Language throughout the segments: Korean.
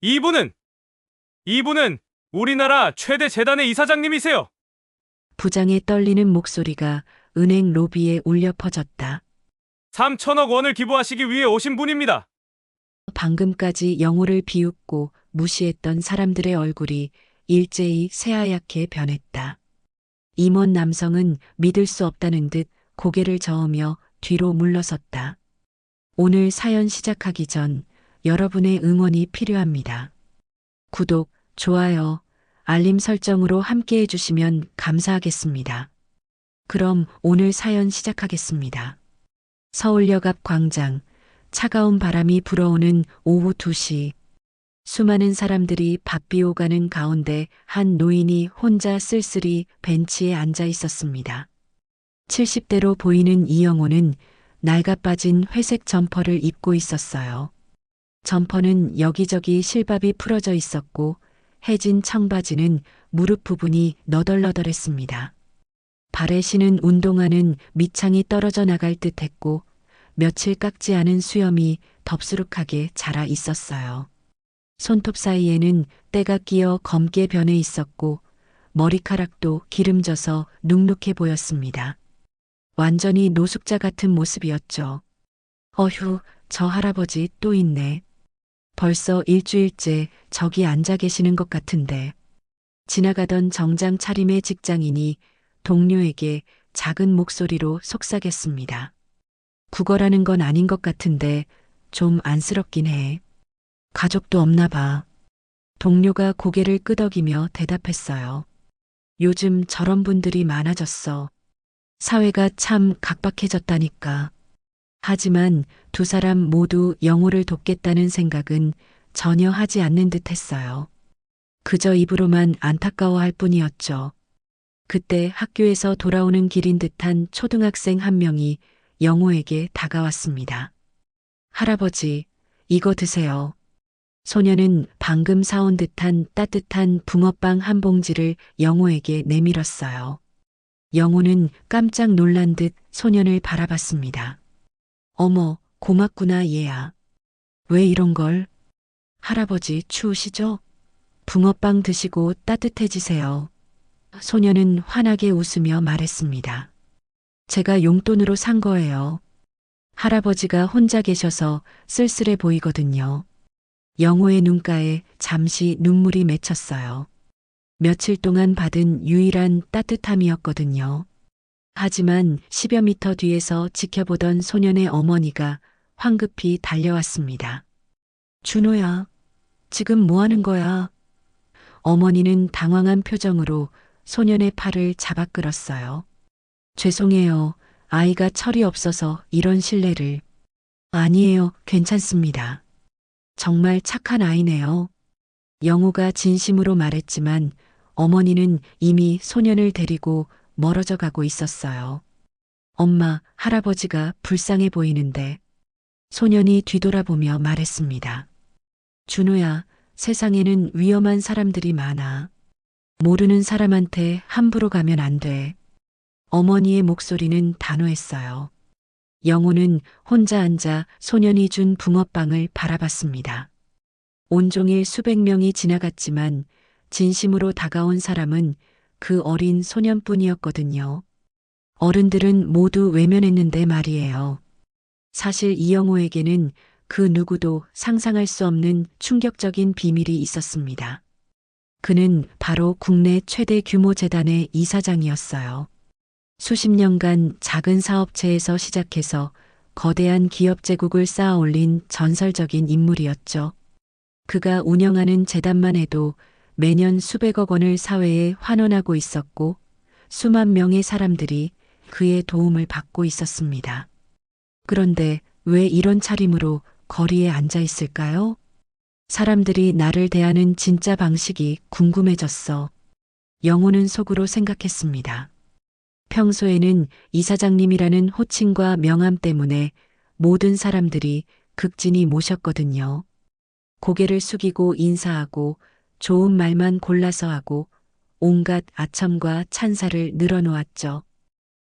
이분은, 이분은 우리나라 최대 재단의 이사장님이세요. 부장의 떨리는 목소리가 은행 로비에 울려 퍼졌다. 3천억 원을 기부하시기 위해 오신 분입니다. 방금까지 영호를 비웃고 무시했던 사람들의 얼굴이 일제히 새하얗게 변했다. 임원 남성은 믿을 수 없다는 듯 고개를 저으며 뒤로 물러섰다. 오늘 사연 시작하기 전 여러분의 응원이 필요합니다. 구독, 좋아요, 알림 설정으로 함께 해주시면 감사하겠습니다. 그럼 오늘 사연 시작하겠습니다. 서울역 앞 광장, 차가운 바람이 불어오는 오후 2시. 수많은 사람들이 바삐 오가는 가운데 한 노인이 혼자 쓸쓸히 벤치에 앉아 있었습니다. 70대로 보이는 이영호는 낡아빠진 회색 점퍼를 입고 있었어요. 점퍼는 여기저기 실밥이 풀어져 있었고 해진 청바지는 무릎 부분이 너덜너덜했습니다. 발에 신은 운동화는 밑창이 떨어져 나갈 듯했고 며칠 깎지 않은 수염이 덥수룩하게 자라 있었어요. 손톱 사이에는 때가 끼어 검게 변해 있었고 머리카락도 기름져서 눅눅해 보였습니다. 완전히 노숙자 같은 모습이었죠. 어휴, 저 할아버지 또 있네. 벌써 일주일째 저기 앉아 계시는 것 같은데. 지나가던 정장 차림의 직장인이 동료에게 작은 목소리로 속삭였습니다. 구걸하는 건 아닌 것 같은데 좀 안쓰럽긴 해. 가족도 없나 봐. 동료가 고개를 끄덕이며 대답했어요. 요즘 저런 분들이 많아졌어. 사회가 참 각박해졌다니까. 하지만 두 사람 모두 영호를 돕겠다는 생각은 전혀 하지 않는 듯 했어요. 그저 입으로만 안타까워할 뿐이었죠. 그때 학교에서 돌아오는 길인 듯한 초등학생 한 명이 영호에게 다가왔습니다. 할아버지, 이거 드세요. 소녀는 방금 사온 듯한 따뜻한 붕어빵 한 봉지를 영호에게 내밀었어요. 영호는 깜짝 놀란 듯 소년을 바라봤습니다. 어머, 고맙구나 얘야. 왜 이런 걸? 할아버지 추우시죠? 붕어빵 드시고 따뜻해지세요. 소녀는 환하게 웃으며 말했습니다. 제가 용돈으로 산 거예요. 할아버지가 혼자 계셔서 쓸쓸해 보이거든요. 영호의 눈가에 잠시 눈물이 맺혔어요. 며칠 동안 받은 유일한 따뜻함이었거든요. 하지만 10여 미터 뒤에서 지켜보던 소년의 어머니가 황급히 달려왔습니다. 준호야, 지금 뭐 하는 거야? 어머니는 당황한 표정으로 소년의 팔을 잡아 끌었어요. 죄송해요. 아이가 철이 없어서 이런 실례를. 아니에요. 괜찮습니다. 정말 착한 아이네요. 영호가 진심으로 말했지만 어머니는 이미 소년을 데리고 멀어져 가고 있었어요. 엄마, 할아버지가 불쌍해 보이는데. 소년이 뒤돌아보며 말했습니다. 준호야, 세상에는 위험한 사람들이 많아. 모르는 사람한테 함부로 가면 안 돼. 어머니의 목소리는 단호했어요. 영호는 혼자 앉아 소년이 준 붕어빵을 바라봤습니다. 온종일 수백 명이 지나갔지만 진심으로 다가온 사람은 그 어린 소년뿐이었거든요. 어른들은 모두 외면했는데 말이에요. 사실 이영호에게는 그 누구도 상상할 수 없는 충격적인 비밀이 있었습니다. 그는 바로 국내 최대 규모 재단의 이사장이었어요. 수십 년간 작은 사업체에서 시작해서 거대한 기업 제국을 쌓아 올린 전설적인 인물이었죠. 그가 운영하는 재단만 해도 매년 수백억 원을 사회에 환원하고 있었고 수만 명의 사람들이 그의 도움을 받고 있었습니다. 그런데 왜 이런 차림으로 거리에 앉아 있을까요? 사람들이 나를 대하는 진짜 방식이 궁금해졌어. 영호는 속으로 생각했습니다. 평소에는 이사장님이라는 호칭과 명함 때문에 모든 사람들이 극진히 모셨거든요. 고개를 숙이고 인사하고 좋은 말만 골라서 하고 온갖 아첨과 찬사를 늘어놓았죠.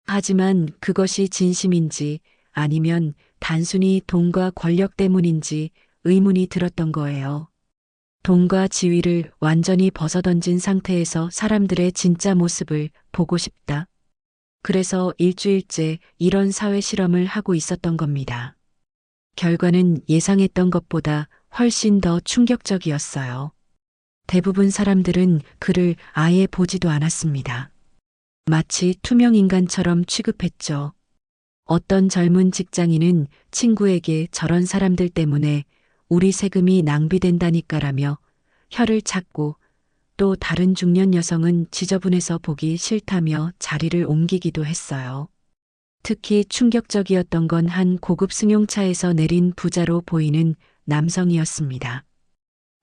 하지만 그것이 진심인지 아니면 단순히 돈과 권력 때문인지 의문이 들었던 거예요. 돈과 지위를 완전히 벗어던진 상태에서 사람들의 진짜 모습을 보고 싶다. 그래서 일주일째 이런 사회 실험을 하고 있었던 겁니다. 결과는 예상했던 것보다 훨씬 더 충격적이었어요. 대부분 사람들은 그를 아예 보지도 않았습니다. 마치 투명 인간처럼 취급했죠. 어떤 젊은 직장인은 친구에게 저런 사람들 때문에 우리 세금이 낭비된다니까라며 혀를 찾고, 또 다른 중년 여성은 지저분해서 보기 싫다며 자리를 옮기기도 했어요. 특히 충격적이었던 건 한 고급 승용차에서 내린 부자로 보이는 남성이었습니다.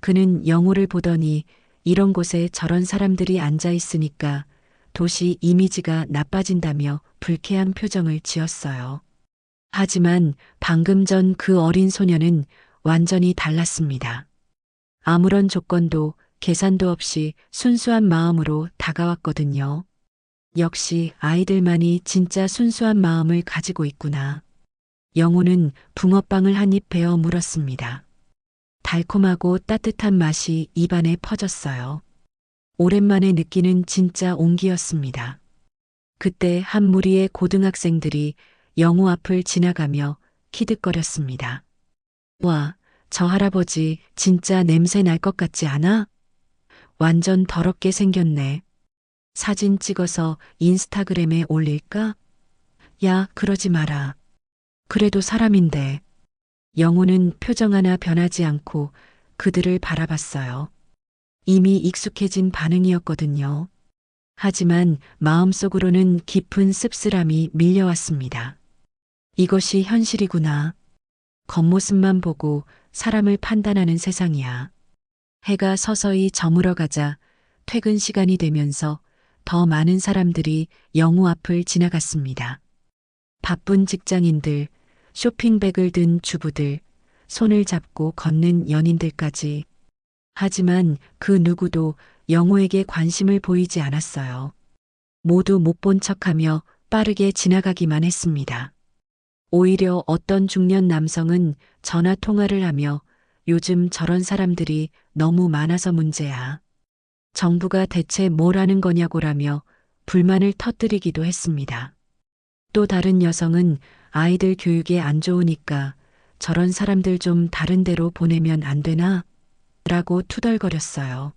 그는 영호를 보더니 이런 곳에 저런 사람들이 앉아 있으니까 도시 이미지가 나빠진다며 불쾌한 표정을 지었어요. 하지만 방금 전 그 어린 소녀는 완전히 달랐습니다. 아무런 조건도 계산도 없이 순수한 마음으로 다가왔거든요. 역시 아이들만이 진짜 순수한 마음을 가지고 있구나. 영호는 붕어빵을 한 입 베어 물었습니다. 달콤하고 따뜻한 맛이 입안에 퍼졌어요. 오랜만에 느끼는 진짜 온기였습니다. 그때 한 무리의 고등학생들이 영호 앞을 지나가며 키득거렸습니다. 와, 저 할아버지 진짜 냄새 날 것 같지 않아? 완전 더럽게 생겼네. 사진 찍어서 인스타그램에 올릴까? 야, 그러지 마라. 그래도 사람인데. 영호는 표정 하나 변하지 않고 그들을 바라봤어요. 이미 익숙해진 반응이었거든요. 하지만 마음속으로는 깊은 씁쓸함이 밀려왔습니다. 이것이 현실이구나. 겉모습만 보고 사람을 판단하는 세상이야. 해가 서서히 저물어가자 퇴근 시간이 되면서 더 많은 사람들이 영호 앞을 지나갔습니다. 바쁜 직장인들, 쇼핑백을 든 주부들, 손을 잡고 걷는 연인들까지. 하지만 그 누구도 영호에게 관심을 보이지 않았어요. 모두 못 본 척하며 빠르게 지나가기만 했습니다. 오히려 어떤 중년 남성은 전화 통화를 하며 요즘 저런 사람들이 너무 많아서 문제야. 정부가 대체 뭘 하는 거냐고라며 불만을 터뜨리기도 했습니다. 또 다른 여성은 아이들 교육에 안 좋으니까 저런 사람들 좀 다른 데로 보내면 안 되나? 라고 투덜거렸어요.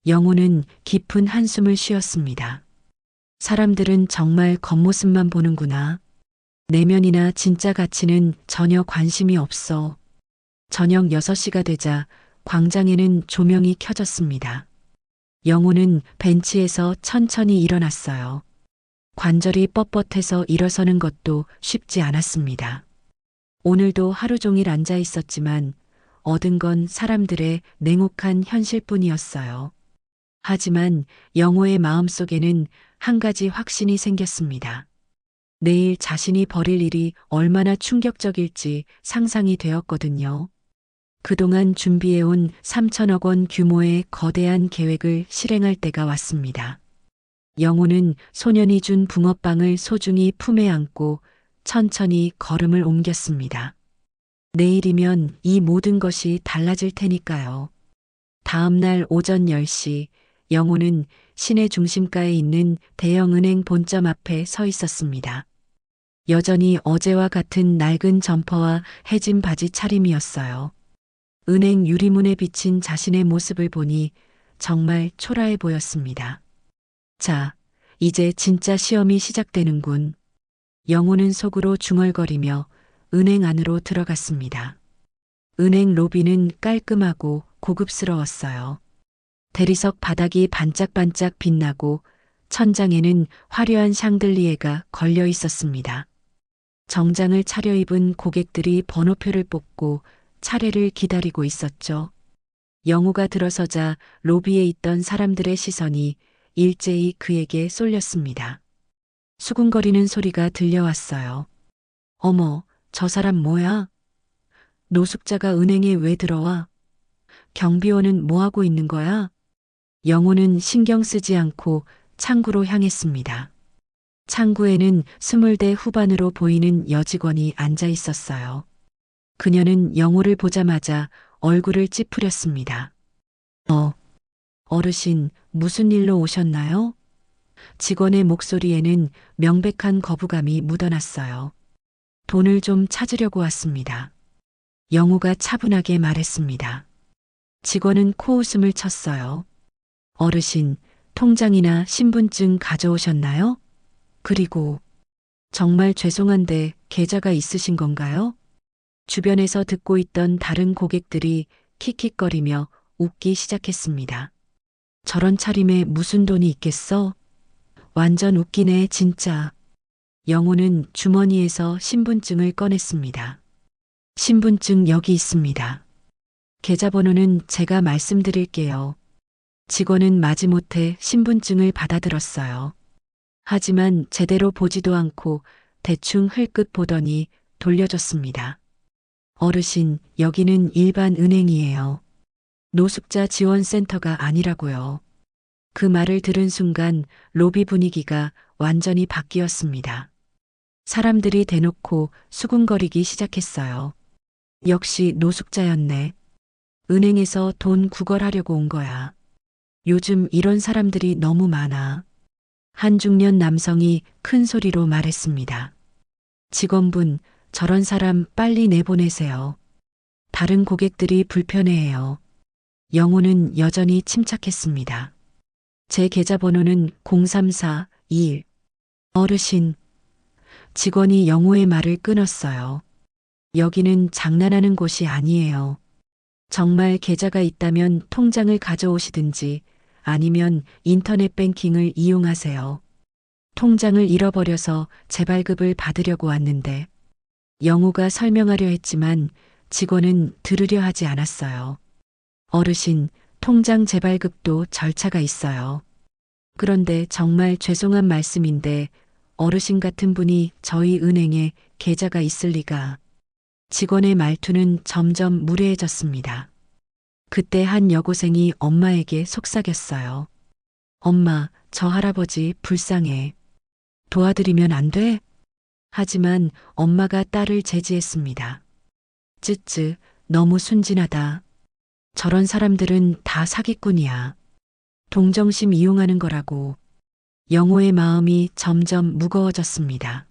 영호는 깊은 한숨을 쉬었습니다. 사람들은 정말 겉모습만 보는구나. 내면이나 진짜 가치는 전혀 관심이 없어. 저녁 6시가 되자 광장에는 조명이 켜졌습니다. 영호는 벤치에서 천천히 일어났어요. 관절이 뻣뻣해서 일어서는 것도 쉽지 않았습니다. 오늘도 하루 종일 앉아 있었지만 얻은 건 사람들의 냉혹한 현실뿐이었어요. 하지만 영호의 마음속에는 한 가지 확신이 생겼습니다. 내일 자신이 벌일 일이 얼마나 충격적일지 상상이 되었거든요. 그동안 준비해온 3천억 원 규모의 거대한 계획을 실행할 때가 왔습니다. 영호는 소년이 준 붕어빵을 소중히 품에 안고 천천히 걸음을 옮겼습니다. 내일이면 이 모든 것이 달라질 테니까요. 다음 날 오전 10시 영호는 시내 중심가에 있는 대형은행 본점 앞에 서 있었습니다. 여전히 어제와 같은 낡은 점퍼와 해진 바지 차림이었어요. 은행 유리문에 비친 자신의 모습을 보니 정말 초라해 보였습니다. 자, 이제 진짜 시험이 시작되는군. 영호는 속으로 중얼거리며 은행 안으로 들어갔습니다. 은행 로비는 깔끔하고 고급스러웠어요. 대리석 바닥이 반짝반짝 빛나고 천장에는 화려한 샹들리에가 걸려 있었습니다. 정장을 차려입은 고객들이 번호표를 뽑고 차례를 기다리고 있었죠. 영호가 들어서자 로비에 있던 사람들의 시선이 일제히 그에게 쏠렸습니다. 수군거리는 소리가 들려왔어요. 어머, 저 사람 뭐야? 노숙자가 은행에 왜 들어와? 경비원은 뭐 하고 있는 거야? 영호는 신경 쓰지 않고 창구로 향했습니다. 창구에는 20대 후반으로 보이는 여직원이 앉아 있었어요. 그녀는 영호를 보자마자 얼굴을 찌푸렸습니다. 어르신, 무슨 일로 오셨나요? 직원의 목소리에는 명백한 거부감이 묻어났어요. 돈을 좀 찾으려고 왔습니다. 영우가 차분하게 말했습니다. 직원은 코웃음을 쳤어요. 어르신, 통장이나 신분증 가져오셨나요? 그리고 정말 죄송한데 계좌가 있으신 건가요? 주변에서 듣고 있던 다른 고객들이 킥킥거리며 웃기 시작했습니다. 저런 차림에 무슨 돈이 있겠어? 완전 웃기네, 진짜. 영호는 주머니에서 신분증을 꺼냈습니다. 신분증 여기 있습니다. 계좌번호는 제가 말씀드릴게요. 직원은 마지못해 신분증을 받아들었어요. 하지만 제대로 보지도 않고 대충 흘끗 보더니 돌려줬습니다. 어르신, 여기는 일반 은행이에요. 노숙자 지원센터가 아니라고요. 그 말을 들은 순간 로비 분위기가 완전히 바뀌었습니다. 사람들이 대놓고 수군거리기 시작했어요. 역시 노숙자였네. 은행에서 돈 구걸하려고 온 거야. 요즘 이런 사람들이 너무 많아. 한 중년 남성이 큰 소리로 말했습니다. 직원분, 저런 사람 빨리 내보내세요. 다른 고객들이 불편해해요. 영호는 여전히 침착했습니다. 제 계좌번호는 0342. 어르신. 직원이 영호의 말을 끊었어요. 여기는 장난하는 곳이 아니에요. 정말 계좌가 있다면 통장을 가져오시든지 아니면 인터넷 뱅킹을 이용하세요. 통장을 잃어버려서 재발급을 받으려고 왔는데 영호가 설명하려 했지만 직원은 들으려 하지 않았어요. 어르신, 통장 재발급도 절차가 있어요. 그런데 정말 죄송한 말씀인데 어르신 같은 분이 저희 은행에 계좌가 있을 리가. 직원의 말투는 점점 무례해졌습니다. 그때 한 여고생이 엄마에게 속삭였어요. 엄마, 저 할아버지 불쌍해. 도와드리면 안 돼? 하지만 엄마가 딸을 제지했습니다. 쯔쯔, 너무 순진하다. 저런 사람들은 다 사기꾼이야. 동정심 이용하는 거라고. 영호의 마음이 점점 무거워졌습니다.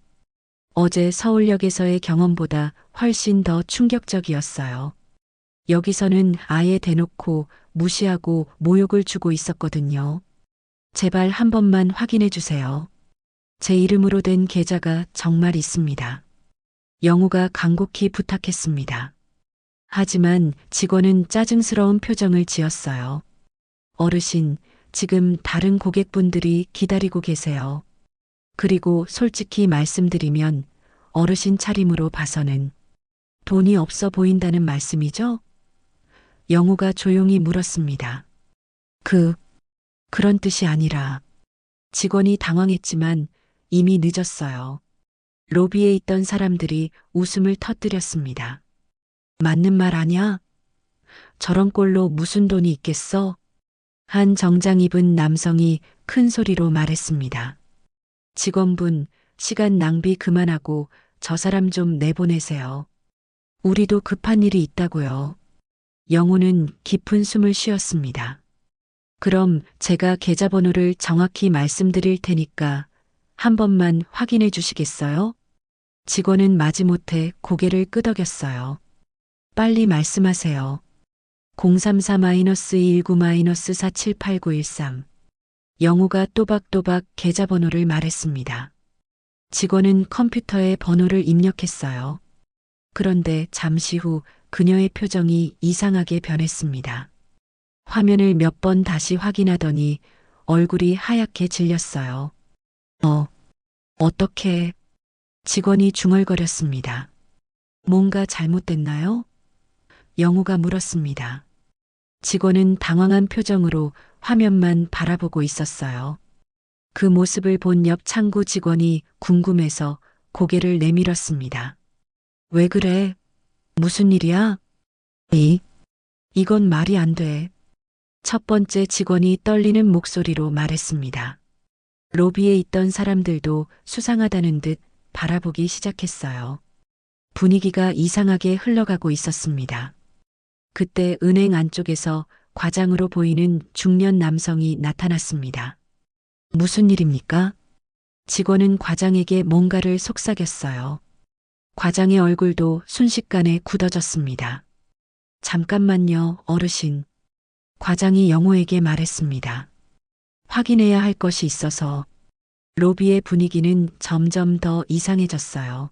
어제 서울역에서의 경험보다 훨씬 더 충격적이었어요. 여기서는 아예 대놓고 무시하고 모욕을 주고 있었거든요. 제발 한 번만 확인해 주세요. 제 이름으로 된 계좌가 정말 있습니다. 영우가 간곡히 부탁했습니다. 하지만 직원은 짜증스러운 표정을 지었어요. 어르신, 지금 다른 고객분들이 기다리고 계세요. 그리고 솔직히 말씀드리면 어르신 차림으로 봐서는 돈이 없어 보인다는 말씀이죠? 영우가 조용히 물었습니다. 그런 뜻이 아니라. 직원이 당황했지만 이미 늦었어요. 로비에 있던 사람들이 웃음을 터뜨렸습니다. 맞는 말 아냐? 저런 꼴로 무슨 돈이 있겠어? 한 정장 입은 남성이 큰 소리로 말했습니다. 직원분, 시간 낭비 그만하고 저 사람 좀 내보내세요. 우리도 급한 일이 있다고요. 영호는 깊은 숨을 쉬었습니다. 그럼 제가 계좌번호를 정확히 말씀드릴 테니까 한 번만 확인해 주시겠어요? 직원은 마지못해 고개를 끄덕였어요. 빨리 말씀하세요. 034-219-478913. 영우가 또박또박 계좌번호를 말했습니다. 직원은 컴퓨터에 번호를 입력했어요. 그런데 잠시 후 그녀의 표정이 이상하게 변했습니다. 화면을 몇 번 다시 확인하더니 얼굴이 하얗게 질렸어요. 어떻게? 직원이 중얼거렸습니다. 뭔가 잘못됐나요? 영우가 물었습니다. 직원은 당황한 표정으로 화면만 바라보고 있었어요. 그 모습을 본 옆 창구 직원이 궁금해서 고개를 내밀었습니다. 왜 그래? 무슨 일이야? 이건 말이 안 돼. 첫 번째 직원이 떨리는 목소리로 말했습니다. 로비에 있던 사람들도 수상하다는 듯 바라보기 시작했어요. 분위기가 이상하게 흘러가고 있었습니다. 그때 은행 안쪽에서 과장으로 보이는 중년 남성이 나타났습니다. 무슨 일입니까? 직원은 과장에게 뭔가를 속삭였어요. 과장의 얼굴도 순식간에 굳어졌습니다. 잠깐만요, 어르신. 과장이 영호에게 말했습니다. 확인해야 할 것이 있어서. 로비의 분위기는 점점 더 이상해졌어요.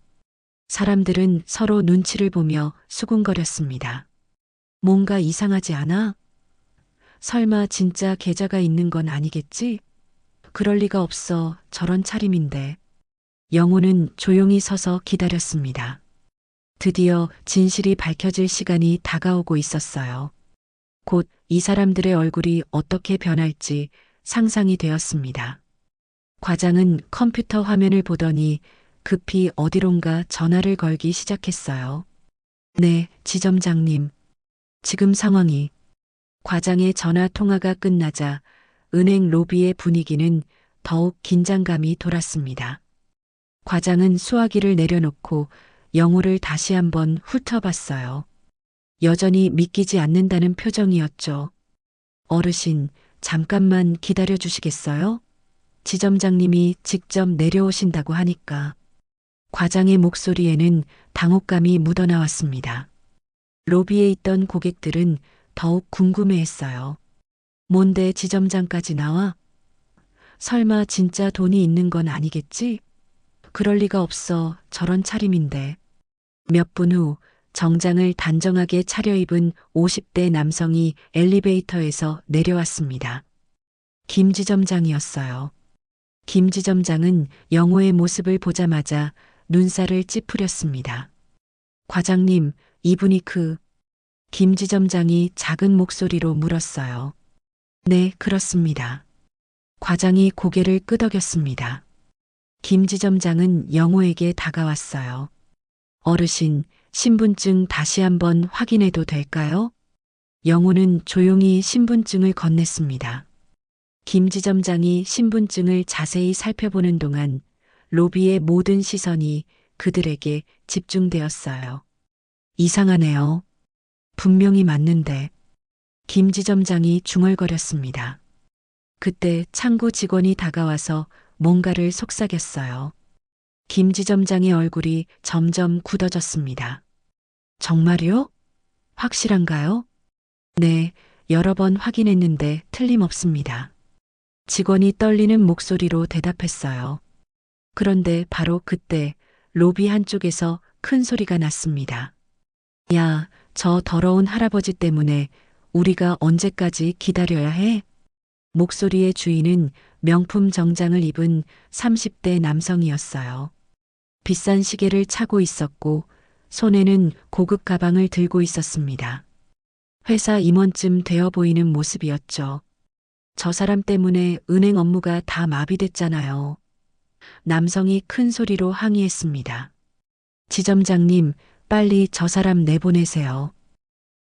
사람들은 서로 눈치를 보며 수군거렸습니다. 뭔가 이상하지 않아? 설마 진짜 계좌가 있는 건 아니겠지? 그럴 리가 없어. 저런 차림인데. 영호는 조용히 서서 기다렸습니다. 드디어 진실이 밝혀질 시간이 다가오고 있었어요. 곧 이 사람들의 얼굴이 어떻게 변할지 상상이 되었습니다. 과장은 컴퓨터 화면을 보더니 급히 어디론가 전화를 걸기 시작했어요. 네, 지점장님. 지금 상황이. 과장의 전화 통화가 끝나자 은행 로비의 분위기는 더욱 긴장감이 돌았습니다. 과장은 수화기를 내려놓고 영호를 다시 한번 훑어봤어요. 여전히 믿기지 않는다는 표정이었죠. 어르신, 잠깐만 기다려 주시겠어요? 지점장님이 직접 내려오신다고 하니까. 과장의 목소리에는 당혹감이 묻어나왔습니다. 로비에 있던 고객들은 더욱 궁금해했어요. 뭔데 지점장까지 나와? 설마 진짜 돈이 있는 건 아니겠지? 그럴 리가 없어. 저런 차림인데. 몇 분 후 정장을 단정하게 차려입은 50대 남성이 엘리베이터에서 내려왔습니다. 김 지점장이었어요. 김 지점장은 영호의 모습을 보자마자 눈살을 찌푸렸습니다. 과장님, 이분이 김 지점장이 작은 목소리로 물었어요. 네, 그렇습니다. 과장이 고개를 끄덕였습니다. 김 지점장은 영호에게 다가왔어요. 어르신, 신분증 다시 한번 확인해도 될까요? 영호는 조용히 신분증을 건넸습니다. 김 지점장이 신분증을 자세히 살펴보는 동안 로비의 모든 시선이 그들에게 집중되었어요. 이상하네요. 분명히 맞는데. 김 지점장이 중얼거렸습니다. 그때 창구 직원이 다가와서 뭔가를 속삭였어요. 김 지점장의 얼굴이 점점 굳어졌습니다. 정말요? 확실한가요? 네, 여러 번 확인했는데 틀림없습니다. 직원이 떨리는 목소리로 대답했어요. 그런데 바로 그때 로비 한쪽에서 큰 소리가 났습니다. 야, 저 더러운 할아버지 때문에 우리가 언제까지 기다려야 해? 목소리의 주인은 명품 정장을 입은 30대 남성이었어요. 비싼 시계를 차고 있었고 손에는 고급 가방을 들고 있었습니다. 회사 임원쯤 되어 보이는 모습이었죠. 저 사람 때문에 은행 업무가 다 마비됐잖아요. 남성이 큰 소리로 항의했습니다. 지점장님, 빨리 저 사람 내보내세요.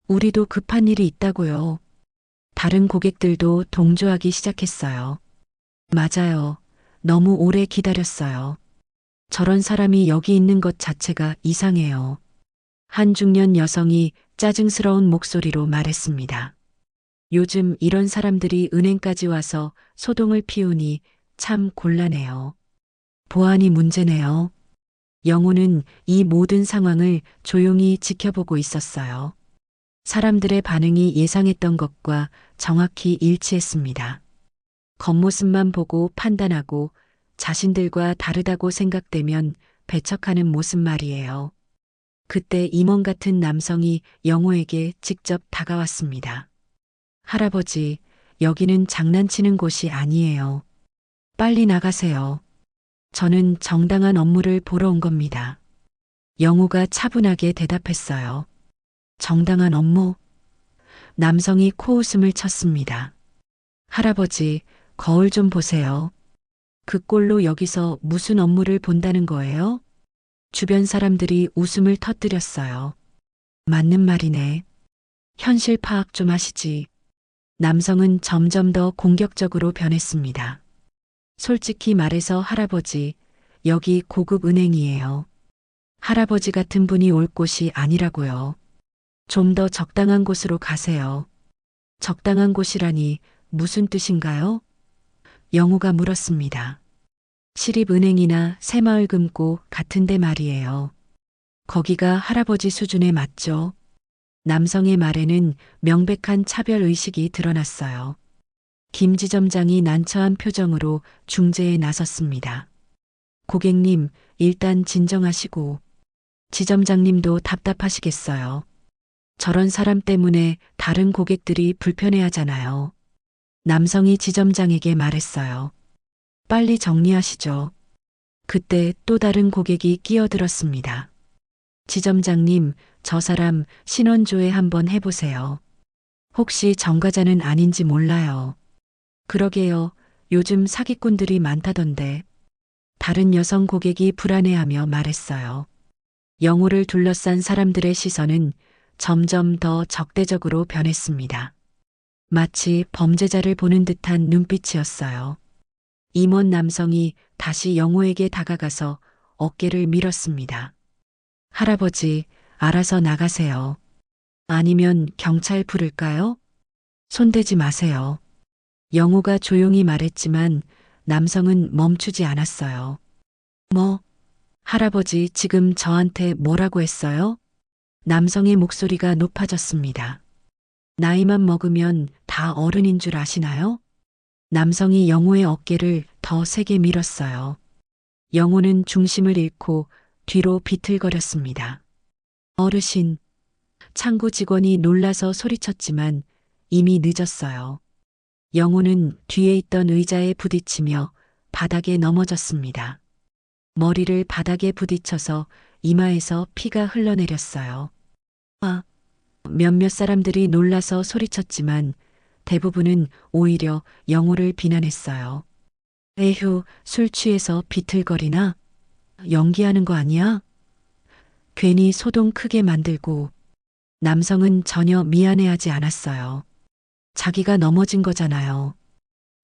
우리도 급한 일이 있다고요. 다른 고객들도 동조하기 시작했어요. 맞아요. 너무 오래 기다렸어요. 저런 사람이 여기 있는 것 자체가 이상해요. 한 중년 여성이 짜증스러운 목소리로 말했습니다. 요즘 이런 사람들이 은행까지 와서 소동을 피우니 참 곤란해요. 보안이 문제네요. 영호는 이 모든 상황을 조용히 지켜보고 있었어요. 사람들의 반응이 예상했던 것과 정확히 일치했습니다. 겉모습만 보고 판단하고 자신들과 다르다고 생각되면 배척하는 모습 말이에요. 그때 임원 같은 남성이 영호에게 직접 다가왔습니다. 할아버지, 여기는 장난치는 곳이 아니에요. 빨리 나가세요. 저는 정당한 업무를 보러 온 겁니다. 영호가 차분하게 대답했어요. 정당한 업무? 남성이 코웃음을 쳤습니다. 할아버지, 거울 좀 보세요. 그 꼴로 여기서 무슨 업무를 본다는 거예요? 주변 사람들이 웃음을 터뜨렸어요. 맞는 말이네. 현실 파악 좀 하시지. 남성은 점점 더 공격적으로 변했습니다. 솔직히 말해서 할아버지, 여기 고급 은행이에요. 할아버지 같은 분이 올 곳이 아니라고요. 좀 더 적당한 곳으로 가세요. 적당한 곳이라니 무슨 뜻인가요? 영호가 물었습니다. 시립은행이나 새마을 금고 같은데 말이에요. 거기가 할아버지 수준에 맞죠? 남성의 말에는 명백한 차별 의식이 드러났어요. 김 지점장이 난처한 표정으로 중재에 나섰습니다. 고객님, 일단 진정하시고. 지점장님도 답답하시겠어요. 저런 사람 때문에 다른 고객들이 불편해하잖아요. 남성이 지점장에게 말했어요. 빨리 정리하시죠. 그때 또 다른 고객이 끼어들었습니다. 지점장님, 저 사람 신원조회 한번 해보세요. 혹시 정과자는 아닌지 몰라요. 그러게요. 요즘 사기꾼들이 많다던데. 다른 여성 고객이 불안해하며 말했어요. 영호를 둘러싼 사람들의 시선은 점점 더 적대적으로 변했습니다. 마치 범죄자를 보는 듯한 눈빛이었어요. 임원 남성이 다시 영호에게 다가가서 어깨를 밀었습니다. 할아버지, 알아서 나가세요. 아니면 경찰 부를까요? 손대지 마세요. 영호가 조용히 말했지만 남성은 멈추지 않았어요. 뭐? 할아버지 지금 저한테 뭐라고 했어요? 남성의 목소리가 높아졌습니다. 나이만 먹으면 다 어른인 줄 아시나요? 남성이 영호의 어깨를 더 세게 밀었어요. 영호는 중심을 잃고 뒤로 비틀거렸습니다. 어르신. 창구 직원이 놀라서 소리쳤지만 이미 늦었어요. 영호는 뒤에 있던 의자에 부딪히며 바닥에 넘어졌습니다. 머리를 바닥에 부딪혀서 이마에서 피가 흘러내렸어요. 몇몇 사람들이 놀라서 소리쳤지만 대부분은 오히려 영호를 비난했어요. 에휴, 술 취해서 비틀거리나? 연기하는 거 아니야? 괜히 소동 크게 만들고. 남성은 전혀 미안해하지 않았어요. 자기가 넘어진 거잖아요.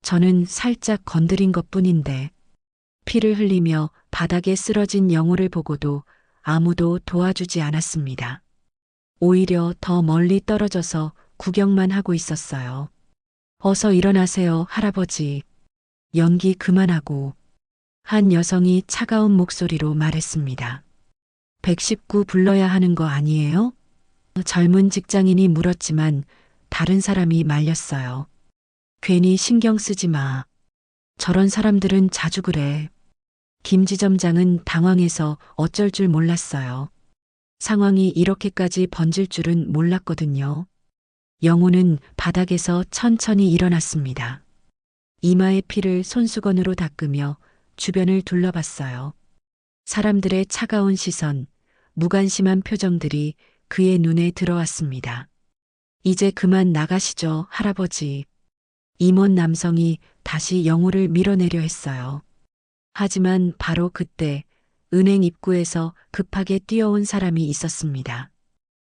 저는 살짝 건드린 것뿐인데. 피를 흘리며 바닥에 쓰러진 영호를 보고도 아무도 도와주지 않았습니다. 오히려 더 멀리 떨어져서 구경만 하고 있었어요. 어서 일어나세요, 할아버지. 연기 그만하고. 한 여성이 차가운 목소리로 말했습니다. 119 불러야 하는 거 아니에요? 젊은 직장인이 물었지만 다른 사람이 말렸어요. 괜히 신경 쓰지 마. 저런 사람들은 자주 그래. 김 지점장은 당황해서 어쩔 줄 몰랐어요. 상황이 이렇게까지 번질 줄은 몰랐거든요. 영호는 바닥에서 천천히 일어났습니다. 이마의 피를 손수건으로 닦으며 주변을 둘러봤어요. 사람들의 차가운 시선, 무관심한 표정들이 그의 눈에 들어왔습니다. 이제 그만 나가시죠, 할아버지. 임원 남성이 다시 영호를 밀어내려 했어요. 하지만 바로 그때 은행 입구에서 급하게 뛰어온 사람이 있었습니다.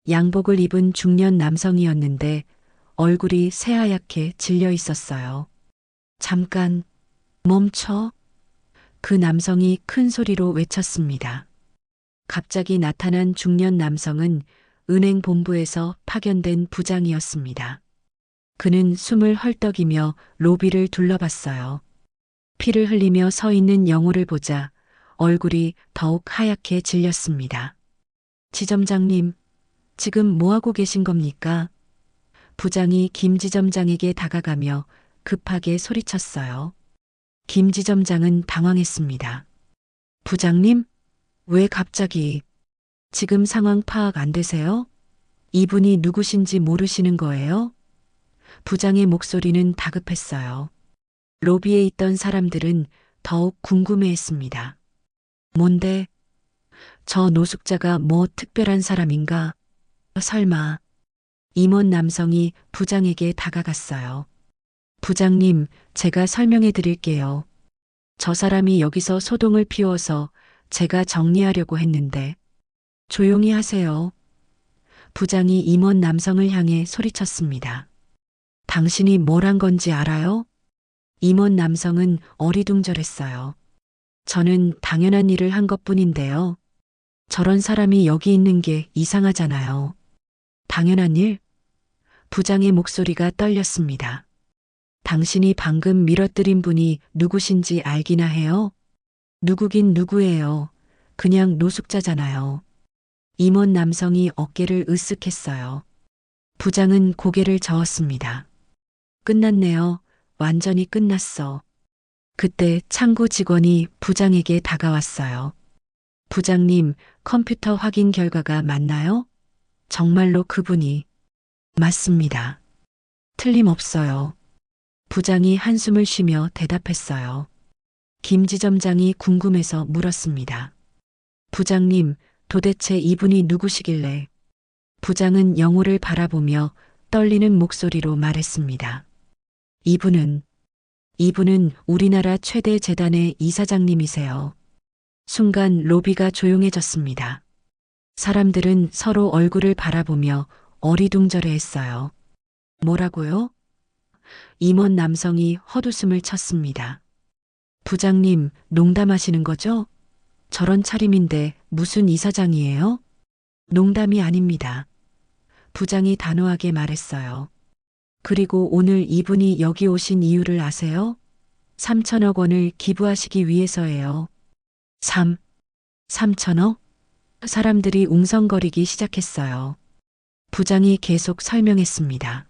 양복을 입은 중년 남성이었는데 얼굴이 새하얗게 질려 있었어요. 잠깐, 멈춰. 그 남성이 큰 소리로 외쳤습니다. 갑자기 나타난 중년 남성은 은행 본부에서 파견된 부장이었습니다. 그는 숨을 헐떡이며 로비를 둘러봤어요. 피를 흘리며 서 있는 영호를 보자 얼굴이 더욱 하얗게 질렸습니다. 지점장님, 지금 뭐하고 계신 겁니까? 부장이 김 지점장에게 다가가며 급하게 소리쳤어요. 김 지점장은 당황했습니다. 부장님? 왜 갑자기? 지금 상황 파악 안 되세요? 이분이 누구신지 모르시는 거예요? 부장의 목소리는 다급했어요. 로비에 있던 사람들은 더욱 궁금해했습니다. 뭔데? 저 노숙자가 뭐 특별한 사람인가? 설마. 임원 남성이 부장에게 다가갔어요. 부장님, 제가 설명해 드릴게요. 저 사람이 여기서 소동을 피워서 제가 정리하려고 했는데. 조용히 하세요. 부장이 임원 남성을 향해 소리쳤습니다. 당신이 뭘 한 건지 알아요? 임원 남성은 어리둥절했어요. 저는 당연한 일을 한 것뿐인데요. 저런 사람이 여기 있는 게 이상하잖아요. 당연한 일? 부장의 목소리가 떨렸습니다. 당신이 방금 밀어뜨린 분이 누구신지 알기나 해요? 누구긴 누구예요. 그냥 노숙자잖아요. 임원 남성이 어깨를 으쓱했어요. 부장은 고개를 저었습니다. 끝났네요. 완전히 끝났어. 그때 창구 직원이 부장에게 다가왔어요. 부장님, 컴퓨터 확인 결과가 맞나요? 정말로 그분이. 맞습니다. 틀림없어요. 부장이 한숨을 쉬며 대답했어요. 김지점장이 궁금해서 물었습니다. 부장님, 도대체 이분이 누구시길래? 부장은 영호를 바라보며 떨리는 목소리로 말했습니다. 이분은 우리나라 최대 재단의 이사장님이세요. 순간 로비가 조용해졌습니다. 사람들은 서로 얼굴을 바라보며 어리둥절해 했어요. 뭐라고요? 임원 남성이 헛웃음을 쳤습니다. 부장님, 농담하시는 거죠? 저런 차림인데 무슨 이사장이에요? 농담이 아닙니다. 부장이 단호하게 말했어요. 그리고 오늘 이분이 여기 오신 이유를 아세요? 3천억 원을 기부하시기 위해서예요. 3천억? 사람들이 웅성거리기 시작했어요. 부장이 계속 설명했습니다.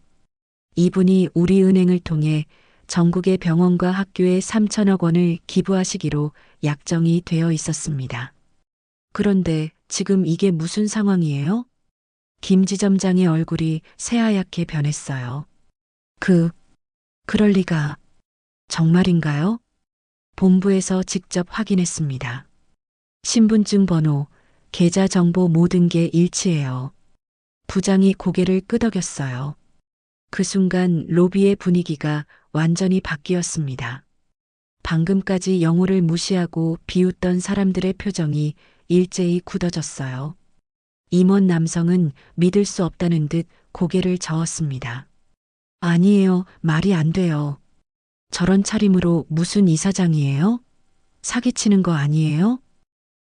이분이 우리 은행을 통해 전국의 병원과 학교에 3천억 원을 기부하시기로 약정이 되어 있었습니다. 그런데 지금 이게 무슨 상황이에요? 김 지점장의 얼굴이 새하얗게 변했어요. 그럴 리가. 정말인가요? 본부에서 직접 확인했습니다. 신분증 번호, 계좌 정보 모든 게 일치해요. 부장이 고개를 끄덕였어요. 그 순간 로비의 분위기가 완전히 바뀌었습니다. 방금까지 영호를 무시하고 비웃던 사람들의 표정이 일제히 굳어졌어요. 임원 남성은 믿을 수 없다는 듯 고개를 저었습니다. 아니에요. 말이 안 돼요. 저런 차림으로 무슨 이사장이에요? 사기치는 거 아니에요?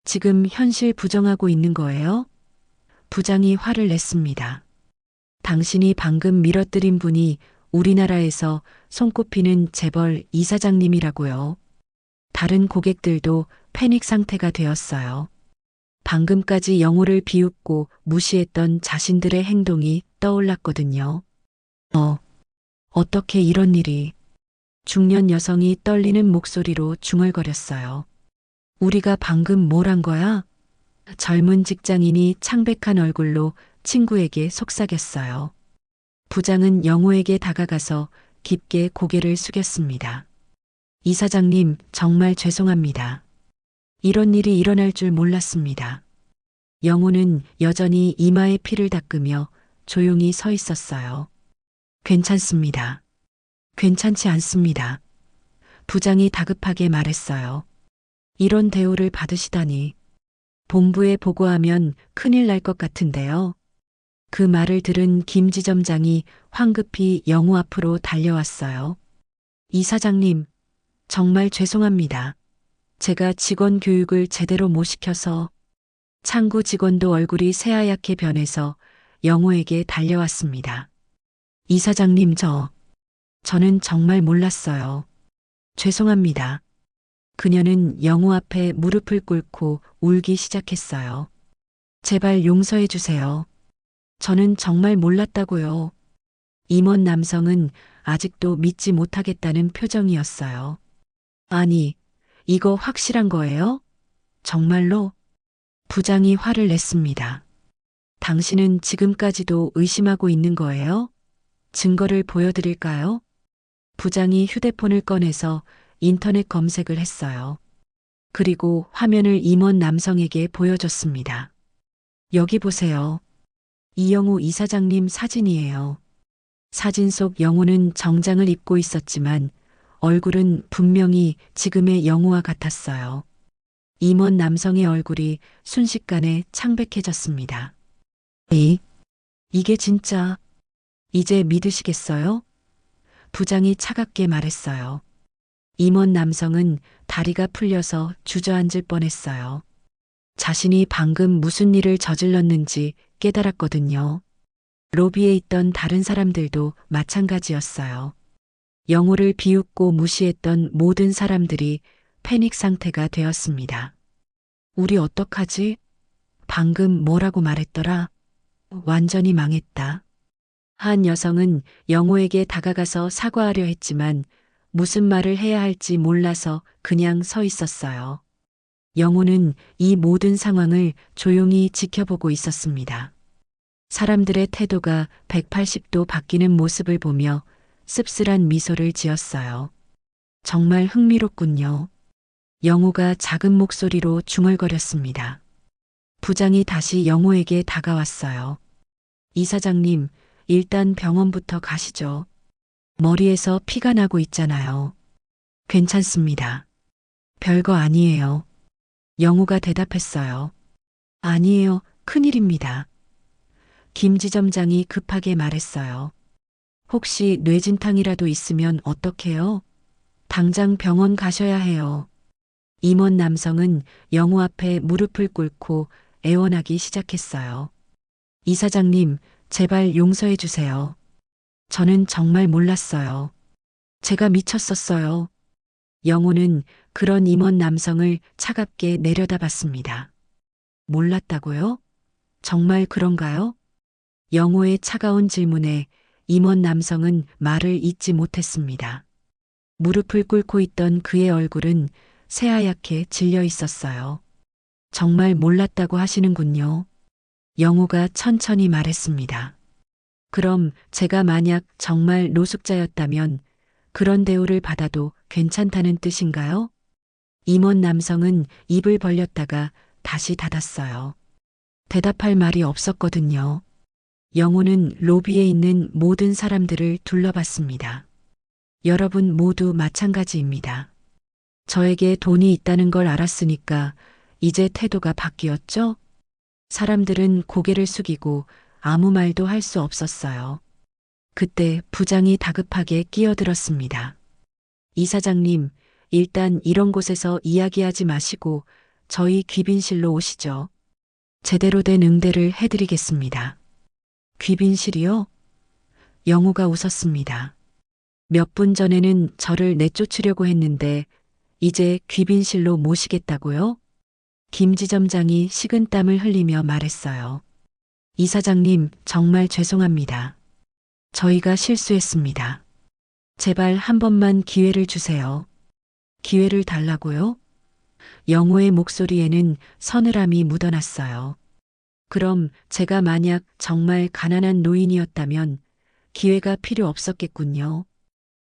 지금 현실 부정하고 있는 거예요? 부장이 화를 냈습니다. 당신이 방금 밀어뜨린 분이 우리나라에서 손꼽히는 재벌 이사장님이라고요. 다른 고객들도 패닉 상태가 되었어요. 방금까지 영호를 비웃고 무시했던 자신들의 행동이 떠올랐거든요. 어떻게 이런 일이. 중년 여성이 떨리는 목소리로 중얼거렸어요. 우리가 방금 뭘 한 거야? 젊은 직장인이 창백한 얼굴로 친구에게 속삭였어요. 부장은 영호에게 다가가서 깊게 고개를 숙였습니다. 이사장님, 정말 죄송합니다. 이런 일이 일어날 줄 몰랐습니다. 영호는 여전히 이마에 피를 닦으며 조용히 서 있었어요. 괜찮습니다. 괜찮지 않습니다. 부장이 다급하게 말했어요. 이런 대우를 받으시다니. 본부에 보고하면 큰일 날 것 같은데요. 그 말을 들은 김 지점장이 황급히 영호 앞으로 달려왔어요. 이사장님, 정말 죄송합니다. 제가 직원 교육을 제대로 못 시켜서. 창구 직원도 얼굴이 새하얗게 변해서 영호에게 달려왔습니다. 이사장님, 저는 정말 몰랐어요. 죄송합니다. 그녀는 영호 앞에 무릎을 꿇고 울기 시작했어요. 제발 용서해 주세요. 저는 정말 몰랐다고요. 임원 남성은 아직도 믿지 못하겠다는 표정이었어요. 아니, 이거 확실한 거예요? 정말로? 부장이 화를 냈습니다. 당신은 지금까지도 의심하고 있는 거예요? 증거를 보여드릴까요? 부장이 휴대폰을 꺼내서 인터넷 검색을 했어요. 그리고 화면을 임원 남성에게 보여줬습니다. 여기 보세요. 이영호 이사장님 사진이에요. 사진 속 영호는 정장을 입고 있었지만 얼굴은 분명히 지금의 영호와 같았어요. 임원 남성의 얼굴이 순식간에 창백해졌습니다. 이게 진짜, 이제 믿으시겠어요? 부장이 차갑게 말했어요. 임원 남성은 다리가 풀려서 주저앉을 뻔했어요. 자신이 방금 무슨 일을 저질렀는지 깨달았거든요. 로비에 있던 다른 사람들도 마찬가지였어요. 영호를 비웃고 무시했던 모든 사람들이 패닉 상태가 되었습니다. 우리 어떡하지? 방금 뭐라고 말했더라? 완전히 망했다. 한 여성은 영호에게 다가가서 사과하려 했지만 무슨 말을 해야 할지 몰라서 그냥 서 있었어요. 영호는 이 모든 상황을 조용히 지켜보고 있었습니다. 사람들의 태도가 180도 바뀌는 모습을 보며 씁쓸한 미소를 지었어요. 정말 흥미롭군요. 영호가 작은 목소리로 중얼거렸습니다. 부장이 다시 영호에게 다가왔어요. 이사장님, 일단 병원부터 가시죠. 머리에서 피가 나고 있잖아요. 괜찮습니다. 별거 아니에요. 영호가 대답했어요. 아니에요, 큰일입니다. 김지점장이 급하게 말했어요. 혹시 뇌진탕이라도 있으면 어떡해요? 당장 병원 가셔야 해요. 임원 남성은 영호 앞에 무릎을 꿇고 애원하기 시작했어요. 이사장님, 제발 용서해 주세요. 저는 정말 몰랐어요. 제가 미쳤었어요. 영호는 그런 임원 남성을 차갑게 내려다봤습니다. 몰랐다고요? 정말 그런가요? 영호의 차가운 질문에 임원 남성은 말을 잇지 못했습니다. 무릎을 꿇고 있던 그의 얼굴은 새하얗게 질려 있었어요. 정말 몰랐다고 하시는군요. 영호가 천천히 말했습니다. 그럼 제가 만약 정말 노숙자였다면 그런 대우를 받아도 괜찮다는 뜻인가요? 임원 남성은 입을 벌렸다가 다시 닫았어요. 대답할 말이 없었거든요. 영호는 로비에 있는 모든 사람들을 둘러봤습니다. 여러분 모두 마찬가지입니다. 저에게 돈이 있다는 걸 알았으니까 이제 태도가 바뀌었죠? 사람들은 고개를 숙이고 아무 말도 할 수 없었어요. 그때 부장이 다급하게 끼어들었습니다. 이사장님, 일단 이런 곳에서 이야기하지 마시고 저희 귀빈실로 오시죠. 제대로 된 응대를 해드리겠습니다. 귀빈실이요? 영호가 웃었습니다. 몇 분 전에는 저를 내쫓으려고 했는데 이제 귀빈실로 모시겠다고요? 김지점장이 식은땀을 흘리며 말했어요. 이사장님, 정말 죄송합니다. 저희가 실수했습니다. 제발 한 번만 기회를 주세요. 기회를 달라고요? 영호의 목소리에는 서늘함이 묻어났어요. 그럼 제가 만약 정말 가난한 노인이었다면 기회가 필요 없었겠군요.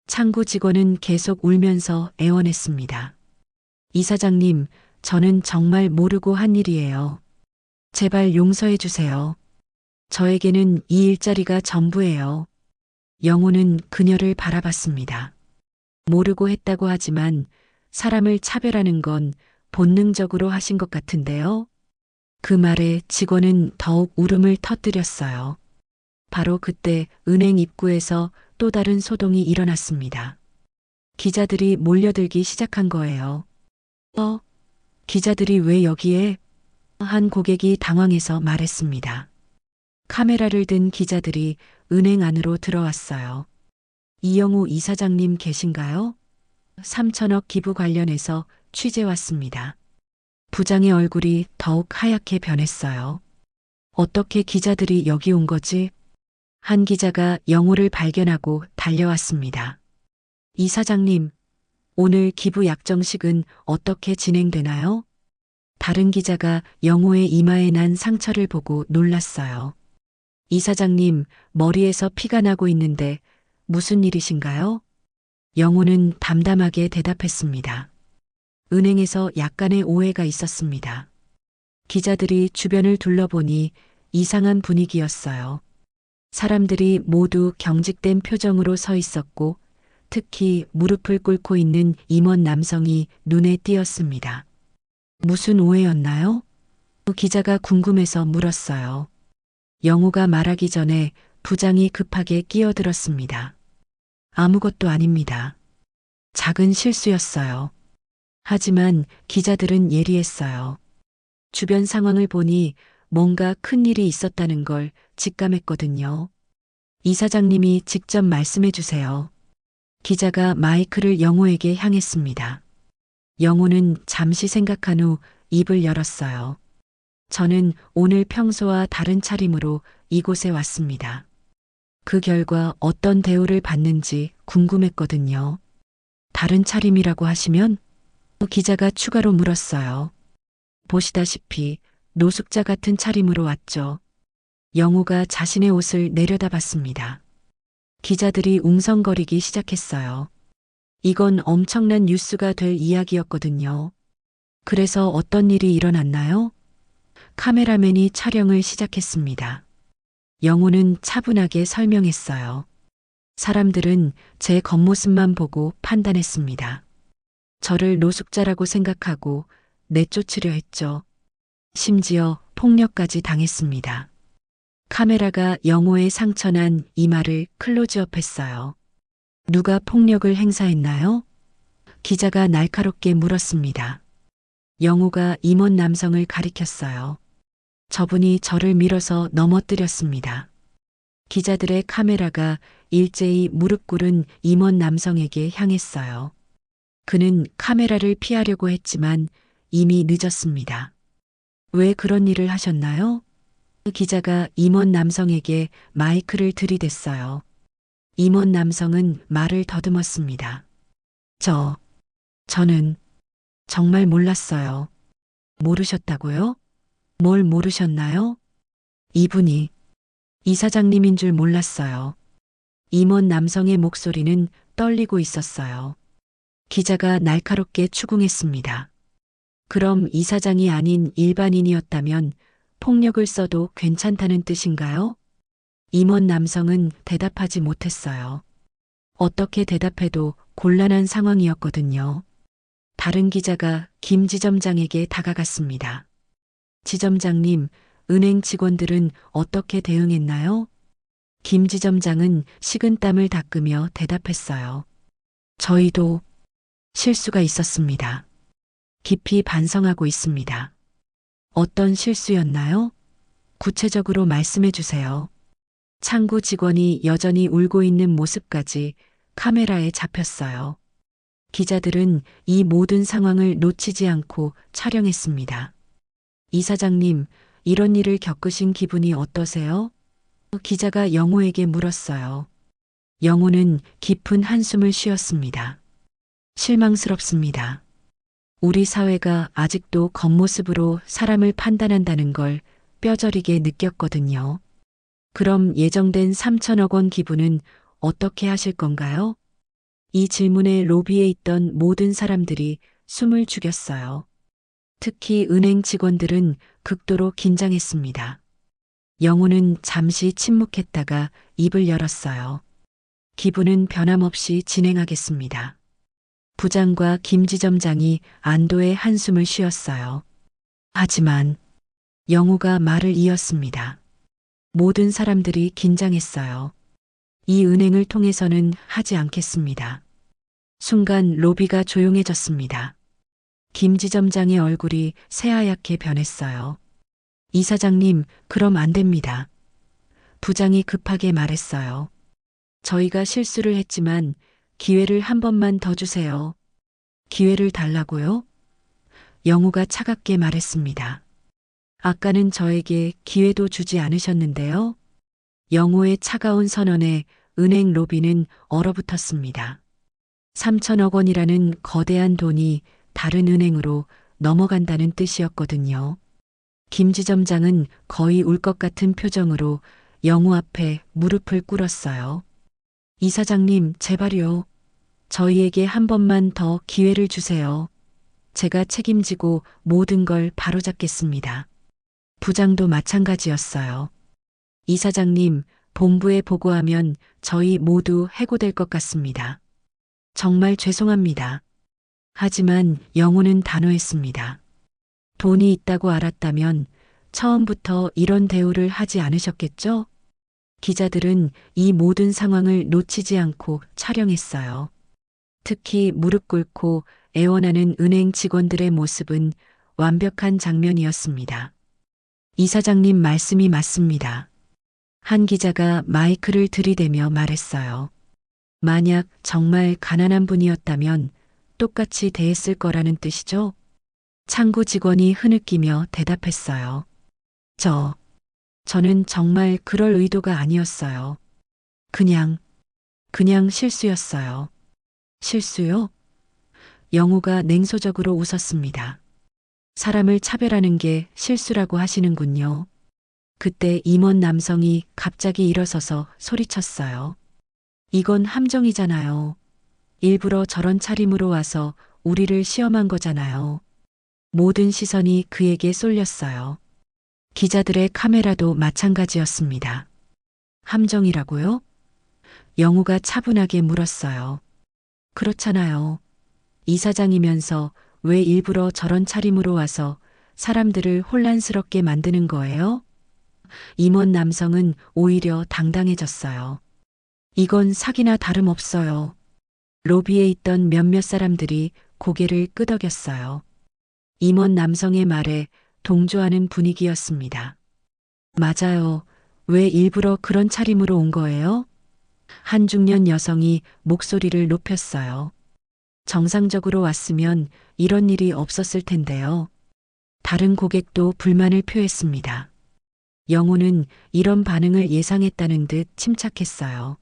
창구 직원은 계속 울면서 애원했습니다. 이사장님, 저는 정말 모르고 한 일이에요. 제발 용서해 주세요. 저에게는 이 일자리가 전부예요. 영호는 그녀를 바라봤습니다. 모르고 했다고 하지만 사람을 차별하는 건 본능적으로 하신 것 같은데요. 그 말에 직원은 더욱 울음을 터뜨렸어요. 바로 그때 은행 입구에서 또 다른 소동이 일어났습니다. 기자들이 몰려들기 시작한 거예요. 기자들이 왜 여기에? 한 고객이 당황해서 말했습니다. 카메라를 든 기자들이 은행 안으로 들어왔어요. 이영우 이사장님 계신가요? 3천억 기부 관련해서 취재 왔습니다. 부장의 얼굴이 더욱 하얗게 변했어요. 어떻게 기자들이 여기 온 거지? 한 기자가 영호를 발견하고 달려왔습니다. 이사장님, 오늘 기부 약정식은 어떻게 진행되나요? 다른 기자가 영호의 이마에 난 상처를 보고 놀랐어요. 이사장님, 머리에서 피가 나고 있는데 무슨 일이신가요? 영호는 담담하게 대답했습니다. 은행에서 약간의 오해가 있었습니다. 기자들이 주변을 둘러보니 이상한 분위기였어요. 사람들이 모두 경직된 표정으로 서 있었고 특히 무릎을 꿇고 있는 임원 남성이 눈에 띄었습니다. 무슨 오해였나요? 기자가 궁금해서 물었어요. 영호가 말하기 전에 부장이 급하게 끼어들었습니다. 아무것도 아닙니다. 작은 실수였어요. 하지만 기자들은 예리했어요. 주변 상황을 보니 뭔가 큰 일이 있었다는 걸 직감했거든요. 이사장님이 직접 말씀해 주세요. 기자가 마이크를 영호에게 향했습니다. 영호는 잠시 생각한 후 입을 열었어요. 저는 오늘 평소와 다른 차림으로 이곳에 왔습니다. 그 결과 어떤 대우를 받는지 궁금했거든요. 다른 차림이라고 하시면? 기자가 추가로 물었어요. 보시다시피 노숙자 같은 차림으로 왔죠. 영호가 자신의 옷을 내려다봤습니다. 기자들이 웅성거리기 시작했어요. 이건 엄청난 뉴스가 될 이야기였거든요. 그래서 어떤 일이 일어났나요? 카메라맨이 촬영을 시작했습니다. 영호는 차분하게 설명했어요. 사람들은 제 겉모습만 보고 판단했습니다. 저를 노숙자라고 생각하고 내쫓으려 했죠. 심지어 폭력까지 당했습니다. 카메라가 영호의 상처난 이마를 클로즈업했어요. 누가 폭력을 행사했나요? 기자가 날카롭게 물었습니다. 영호가 임원 남성을 가리켰어요. 저분이 저를 밀어서 넘어뜨렸습니다. 기자들의 카메라가 일제히 무릎 꿇은 임원 남성에게 향했어요. 그는 카메라를 피하려고 했지만 이미 늦었습니다. 왜 그런 일을 하셨나요? 기자가 임원 남성에게 마이크를 들이댔어요. 임원 남성은 말을 더듬었습니다. 저는 정말 몰랐어요. 모르셨다고요? 뭘 모르셨나요? 이분이 이사장님인 줄 몰랐어요. 임원 남성의 목소리는 떨리고 있었어요. 기자가 날카롭게 추궁했습니다. 그럼 이사장이 아닌 일반인이었다면 폭력을 써도 괜찮다는 뜻인가요? 임원 남성은 대답하지 못했어요. 어떻게 대답해도 곤란한 상황이었거든요. 다른 기자가 김 지점장에게 다가갔습니다. 지점장님, 은행 직원들은 어떻게 대응했나요? 김 지점장은 식은땀을 닦으며 대답했어요. 저희도 실수가 있었습니다. 깊이 반성하고 있습니다. 어떤 실수였나요? 구체적으로 말씀해 주세요. 창구 직원이 여전히 울고 있는 모습까지 카메라에 잡혔어요. 기자들은 이 모든 상황을 놓치지 않고 촬영했습니다. 이사장님, 이런 일을 겪으신 기분이 어떠세요? 기자가 영호에게 물었어요. 영호는 깊은 한숨을 쉬었습니다. 실망스럽습니다. 우리 사회가 아직도 겉모습으로 사람을 판단한다는 걸 뼈저리게 느꼈거든요. 그럼 예정된 3천억 원 기부는 어떻게 하실 건가요? 이 질문에 로비에 있던 모든 사람들이 숨을 죽였어요. 특히 은행 직원들은 극도로 긴장했습니다. 영호는 잠시 침묵했다가 입을 열었어요. 기부는 변함없이 진행하겠습니다. 부장과 김 지점장이 안도의 한숨을 쉬었어요. 하지만 영호가 말을 이었습니다. 모든 사람들이 긴장했어요. 이 은행을 통해서는 하지 않겠습니다. 순간 로비가 조용해졌습니다. 김 지점장의 얼굴이 새하얗게 변했어요. 이사장님, 그럼 안 됩니다. 부장이 급하게 말했어요. 저희가 실수를 했지만 기회를 한 번만 더 주세요. 기회를 달라고요? 영호가 차갑게 말했습니다. 아까는 저에게 기회도 주지 않으셨는데요. 영호의 차가운 선언에 은행 로비는 얼어붙었습니다. 3천억 원이라는 거대한 돈이 다른 은행으로 넘어간다는 뜻이었거든요. 김 지점장은 거의 울 것 같은 표정으로 영호 앞에 무릎을 꿇었어요. 이사장님, 제발요. 저희에게 한 번만 더 기회를 주세요. 제가 책임지고 모든 걸 바로잡겠습니다. 부장도 마찬가지였어요. 이사장님, 본부에 보고하면 저희 모두 해고될 것 같습니다. 정말 죄송합니다. 하지만 영호는 단호했습니다. 돈이 있다고 알았다면 처음부터 이런 대우를 하지 않으셨겠죠? 기자들은 이 모든 상황을 놓치지 않고 촬영했어요. 특히 무릎 꿇고 애원하는 은행 직원들의 모습은 완벽한 장면이었습니다. 이사장님 말씀이 맞습니다. 한 기자가 마이크를 들이대며 말했어요. 만약 정말 가난한 분이었다면 똑같이 대했을 거라는 뜻이죠? 창구 직원이 흐느끼며 대답했어요. 저는 정말 그럴 의도가 아니었어요. 그냥 실수였어요. 실수요? 영우가 냉소적으로 웃었습니다. 사람을 차별하는 게 실수라고 하시는군요. 그때 임원 남성이 갑자기 일어서서 소리쳤어요. 이건 함정이잖아요. 일부러 저런 차림으로 와서 우리를 시험한 거잖아요. 모든 시선이 그에게 쏠렸어요. 기자들의 카메라도 마찬가지였습니다. 함정이라고요? 영우가 차분하게 물었어요. 그렇잖아요. 이사장이면서 왜 일부러 저런 차림으로 와서 사람들을 혼란스럽게 만드는 거예요? 임원 남성은 오히려 당당해졌어요. 이건 사기나 다름없어요. 로비에 있던 몇몇 사람들이 고개를 끄덕였어요. 임원 남성의 말에 동조하는 분위기였습니다. 맞아요. 왜 일부러 그런 차림으로 온 거예요? 한 중년 여성이 목소리를 높였어요. 정상적으로 왔으면 이런 일이 없었을 텐데요. 다른 고객도 불만을 표했습니다. 영우는 이런 반응을 예상했다는 듯 침착했어요.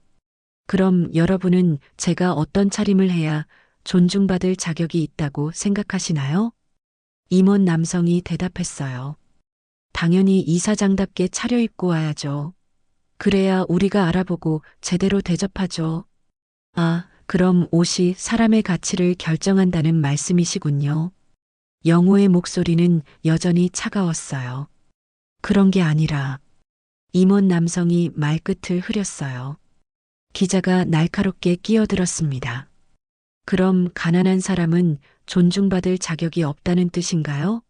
그럼 여러분은 제가 어떤 차림을 해야 존중받을 자격이 있다고 생각하시나요? 임원 남성이 대답했어요. 당연히 이사장답게 차려입고 와야죠. 그래야 우리가 알아보고 제대로 대접하죠. 아, 그럼 옷이 사람의 가치를 결정한다는 말씀이시군요. 영호의 목소리는 여전히 차가웠어요. 그런 게 아니라 임원 남성이 말끝을 흐렸어요. 기자가 날카롭게 끼어들었습니다. 그럼 가난한 사람은 존중받을 자격이 없다는 뜻인가요?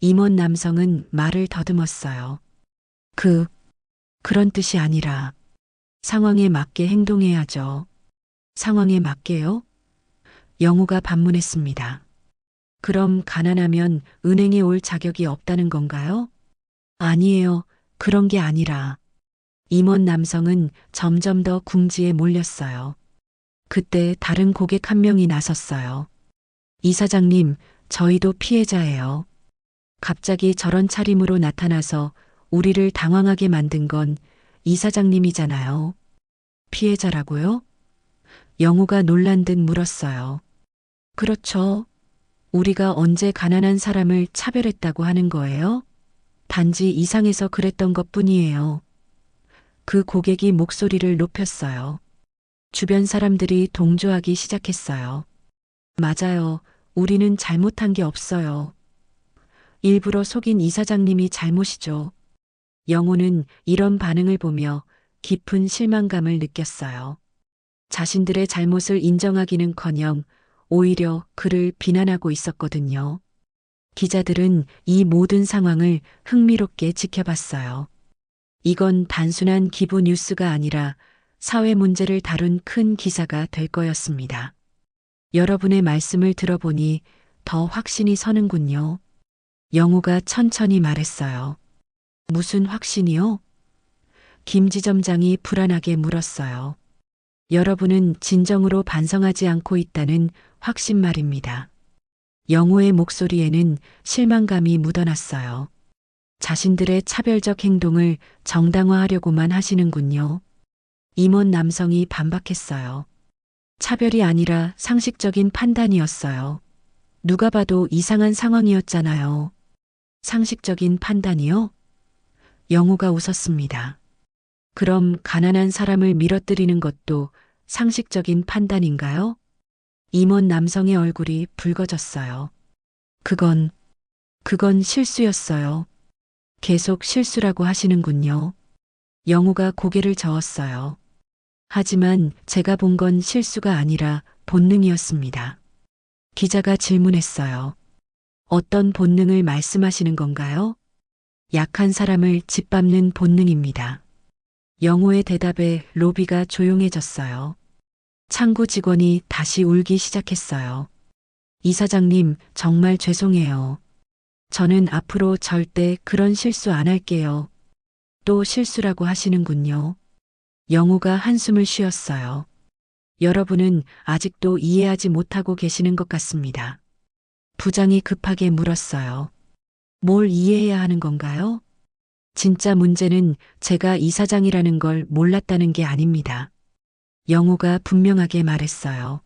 임원 남성은 말을 더듬었어요. 그런 뜻이 아니라 상황에 맞게 행동해야죠. 상황에 맞게요? 영우가 반문했습니다. 그럼 가난하면 은행에 올 자격이 없다는 건가요? 아니에요. 그런 게 아니라. 임원 남성은 점점 더 궁지에 몰렸어요. 그때 다른 고객 한 명이 나섰어요. 이사장님, 저희도 피해자예요. 갑자기 저런 차림으로 나타나서 우리를 당황하게 만든 건 이사장님이잖아요. 피해자라고요? 영우가 놀란 듯 물었어요. 그렇죠. 우리가 언제 가난한 사람을 차별했다고 하는 거예요? 단지 이상해서 그랬던 것 뿐이에요. 그 고객이 목소리를 높였어요. 주변 사람들이 동조하기 시작했어요. 맞아요. 우리는 잘못한 게 없어요. 일부러 속인 이사장님이 잘못이죠. 영호는 이런 반응을 보며 깊은 실망감을 느꼈어요. 자신들의 잘못을 인정하기는커녕 오히려 그를 비난하고 있었거든요. 기자들은 이 모든 상황을 흥미롭게 지켜봤어요. 이건 단순한 기부 뉴스가 아니라 사회 문제를 다룬 큰 기사가 될 거였습니다. 여러분의 말씀을 들어보니 더 확신이 서는군요. 영우가 천천히 말했어요. 무슨 확신이요? 김 지점장이 불안하게 물었어요. 여러분은 진정으로 반성하지 않고 있다는 확신 말입니다. 영호의 목소리에는 실망감이 묻어났어요. 자신들의 차별적 행동을 정당화하려고만 하시는군요. 임원 남성이 반박했어요. 차별이 아니라 상식적인 판단이었어요. 누가 봐도 이상한 상황이었잖아요. 상식적인 판단이요? 영호가 웃었습니다. 그럼 가난한 사람을 밀어뜨리는 것도 상식적인 판단인가요? 임원 남성의 얼굴이 붉어졌어요. 그건 실수였어요. 계속 실수라고 하시는군요. 영우가 고개를 저었어요. 하지만 제가 본 건 실수가 아니라 본능이었습니다. 기자가 질문했어요. 어떤 본능을 말씀하시는 건가요? 약한 사람을 짓밟는 본능입니다. 영호의 대답에 로비가 조용해졌어요. 창구 직원이 다시 울기 시작했어요. 이사장님, 정말 죄송해요. 저는 앞으로 절대 그런 실수 안 할게요. 또 실수라고 하시는군요. 영호가 한숨을 쉬었어요. 여러분은 아직도 이해하지 못하고 계시는 것 같습니다. 부장이 급하게 물었어요. 뭘 이해해야 하는 건가요? 진짜 문제는 제가 이사장이라는 걸 몰랐다는 게 아닙니다. 영호가 분명하게 말했어요.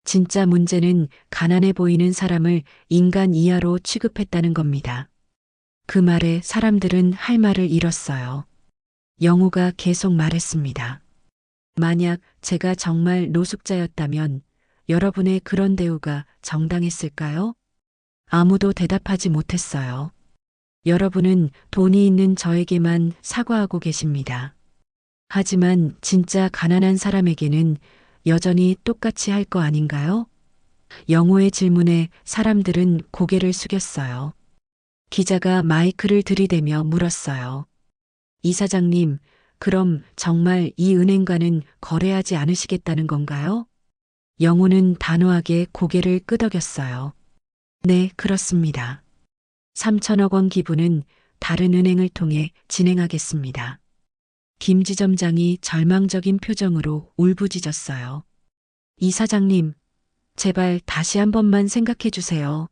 진짜 문제는 가난해 보이는 사람을 인간 이하로 취급했다는 겁니다. 그 말에 사람들은 할 말을 잃었어요. 영호가 계속 말했습니다. 만약 제가 정말 노숙자였다면 여러분의 그런 대우가 정당했을까요? 아무도 대답하지 못했어요. 여러분은 돈이 있는 저에게만 사과하고 계십니다. 하지만 진짜 가난한 사람에게는 여전히 똑같이 할 거 아닌가요? 영호의 질문에 사람들은 고개를 숙였어요. 기자가 마이크를 들이대며 물었어요. 이사장님, 그럼 정말 이 은행과는 거래하지 않으시겠다는 건가요? 영호는 단호하게 고개를 끄덕였어요. 네, 그렇습니다. 3천억 원 기부는 다른 은행을 통해 진행하겠습니다. 김지점장이 절망적인 표정으로 울부짖었어요. 이사장님, 제발 다시 한 번만 생각해 주세요.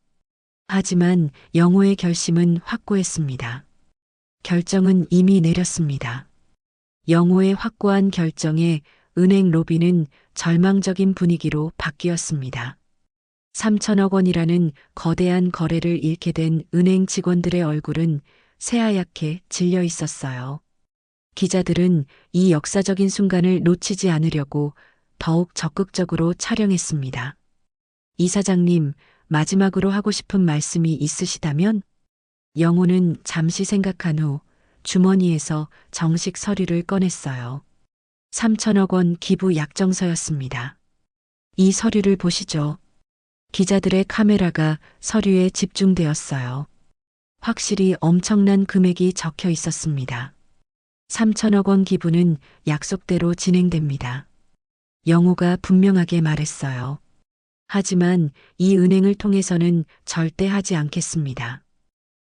하지만 영호의 결심은 확고했습니다. 결정은 이미 내렸습니다. 영호의 확고한 결정에 은행 로비는 절망적인 분위기로 바뀌었습니다. 3천억 원이라는 거대한 거래를 잃게 된 은행 직원들의 얼굴은 새하얗게 질려 있었어요. 기자들은 이 역사적인 순간을 놓치지 않으려고 더욱 적극적으로 촬영했습니다. 이사장님, 마지막으로 하고 싶은 말씀이 있으시다면? 영호는 잠시 생각한 후 주머니에서 정식 서류를 꺼냈어요. 3천억 원 기부 약정서였습니다. 이 서류를 보시죠. 기자들의 카메라가 서류에 집중되었어요. 확실히 엄청난 금액이 적혀 있었습니다. 3천억 원 기부는 약속대로 진행됩니다. 영호가 분명하게 말했어요. 하지만 이 은행을 통해서는 절대 하지 않겠습니다.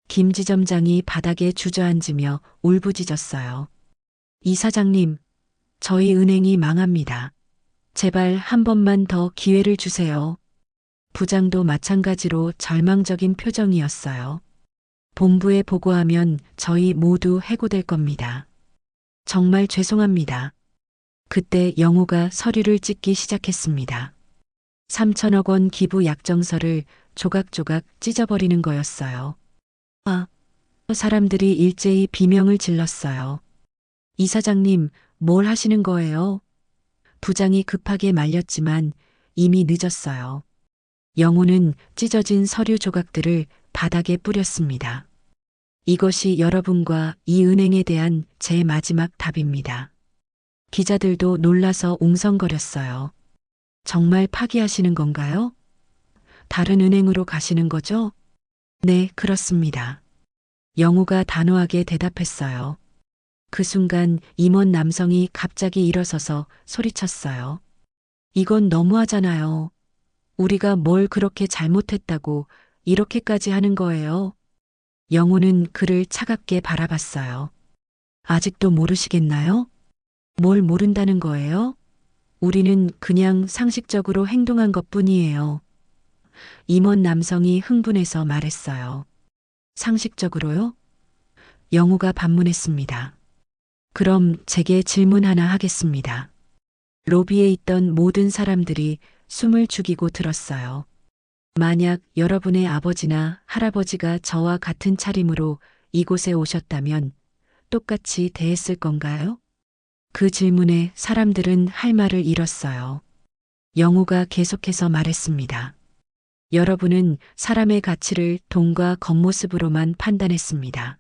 김지점장이 바닥에 주저앉으며 울부짖었어요. 이사장님, 저희 은행이 망합니다. 제발 한 번만 더 기회를 주세요. 부장도 마찬가지로 절망적인 표정이었어요. 본부에 보고하면 저희 모두 해고될 겁니다. 정말 죄송합니다. 그때 영호가 서류를 찢기 시작했습니다. 3천억 원 기부 약정서를 조각조각 찢어버리는 거였어요. 사람들이 일제히 비명을 질렀어요. 이사장님, 뭘 하시는 거예요? 부장이 급하게 말렸지만 이미 늦었어요. 영호는 찢어진 서류 조각들을 바닥에 뿌렸습니다. 이것이 여러분과 이 은행에 대한 제 마지막 답입니다. 기자들도 놀라서 웅성거렸어요. 정말 파기하시는 건가요? 다른 은행으로 가시는 거죠? 네, 그렇습니다. 영호가 단호하게 대답했어요. 그 순간 임원 남성이 갑자기 일어서서 소리쳤어요. 이건 너무하잖아요. 우리가 뭘 그렇게 잘못했다고 이렇게까지 하는 거예요? 영호는 그를 차갑게 바라봤어요. 아직도 모르시겠나요? 뭘 모른다는 거예요? 우리는 그냥 상식적으로 행동한 것뿐이에요. 임원 남성이 흥분해서 말했어요. 상식적으로요? 영호가 반문했습니다. 그럼 제게 질문 하나 하겠습니다. 로비에 있던 모든 사람들이 숨을 죽이고 들었어요. 만약 여러분의 아버지나 할아버지가 저와 같은 차림으로 이곳에 오셨다면 똑같이 대했을 건가요? 그 질문에 사람들은 할 말을 잃었어요. 영호가 계속해서 말했습니다. 여러분은 사람의 가치를 돈과 겉모습으로만 판단했습니다.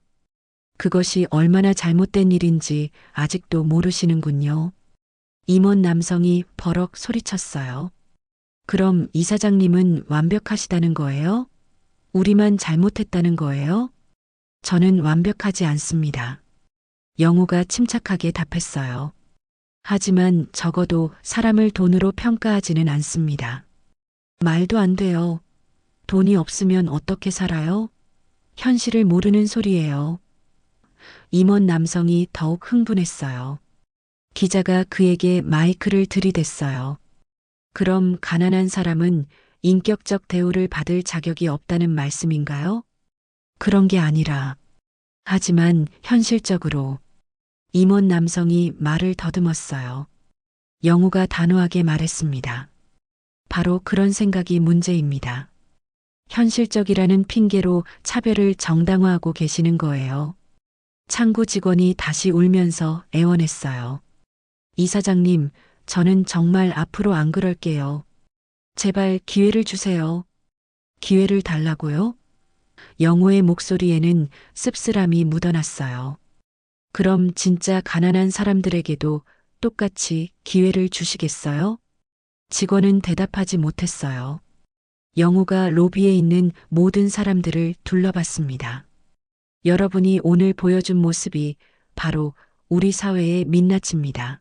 그것이 얼마나 잘못된 일인지 아직도 모르시는군요. 임원 남성이 버럭 소리쳤어요. 그럼 이사장님은 완벽하시다는 거예요? 우리만 잘못했다는 거예요? 저는 완벽하지 않습니다. 영호가 침착하게 답했어요. 하지만 적어도 사람을 돈으로 평가하지는 않습니다. 말도 안 돼요. 돈이 없으면 어떻게 살아요? 현실을 모르는 소리예요. 임원 남성이 더욱 흥분했어요. 기자가 그에게 마이크를 들이댔어요. 그럼 가난한 사람은 인격적 대우를 받을 자격이 없다는 말씀인가요? 그런 게 아니라. 하지만 현실적으로 임원 남성이 말을 더듬었어요. 영우가 단호하게 말했습니다. 바로 그런 생각이 문제입니다. 현실적이라는 핑계로 차별을 정당화하고 계시는 거예요. 창구 직원이 다시 울면서 애원했어요. 이사장님, 저는 정말 앞으로 안 그럴게요. 제발 기회를 주세요. 기회를 달라고요? 영호의 목소리에는 씁쓸함이 묻어났어요. 그럼 진짜 가난한 사람들에게도 똑같이 기회를 주시겠어요? 직원은 대답하지 못했어요. 영호가 로비에 있는 모든 사람들을 둘러봤습니다. 여러분이 오늘 보여준 모습이 바로 우리 사회의 민낯입니다.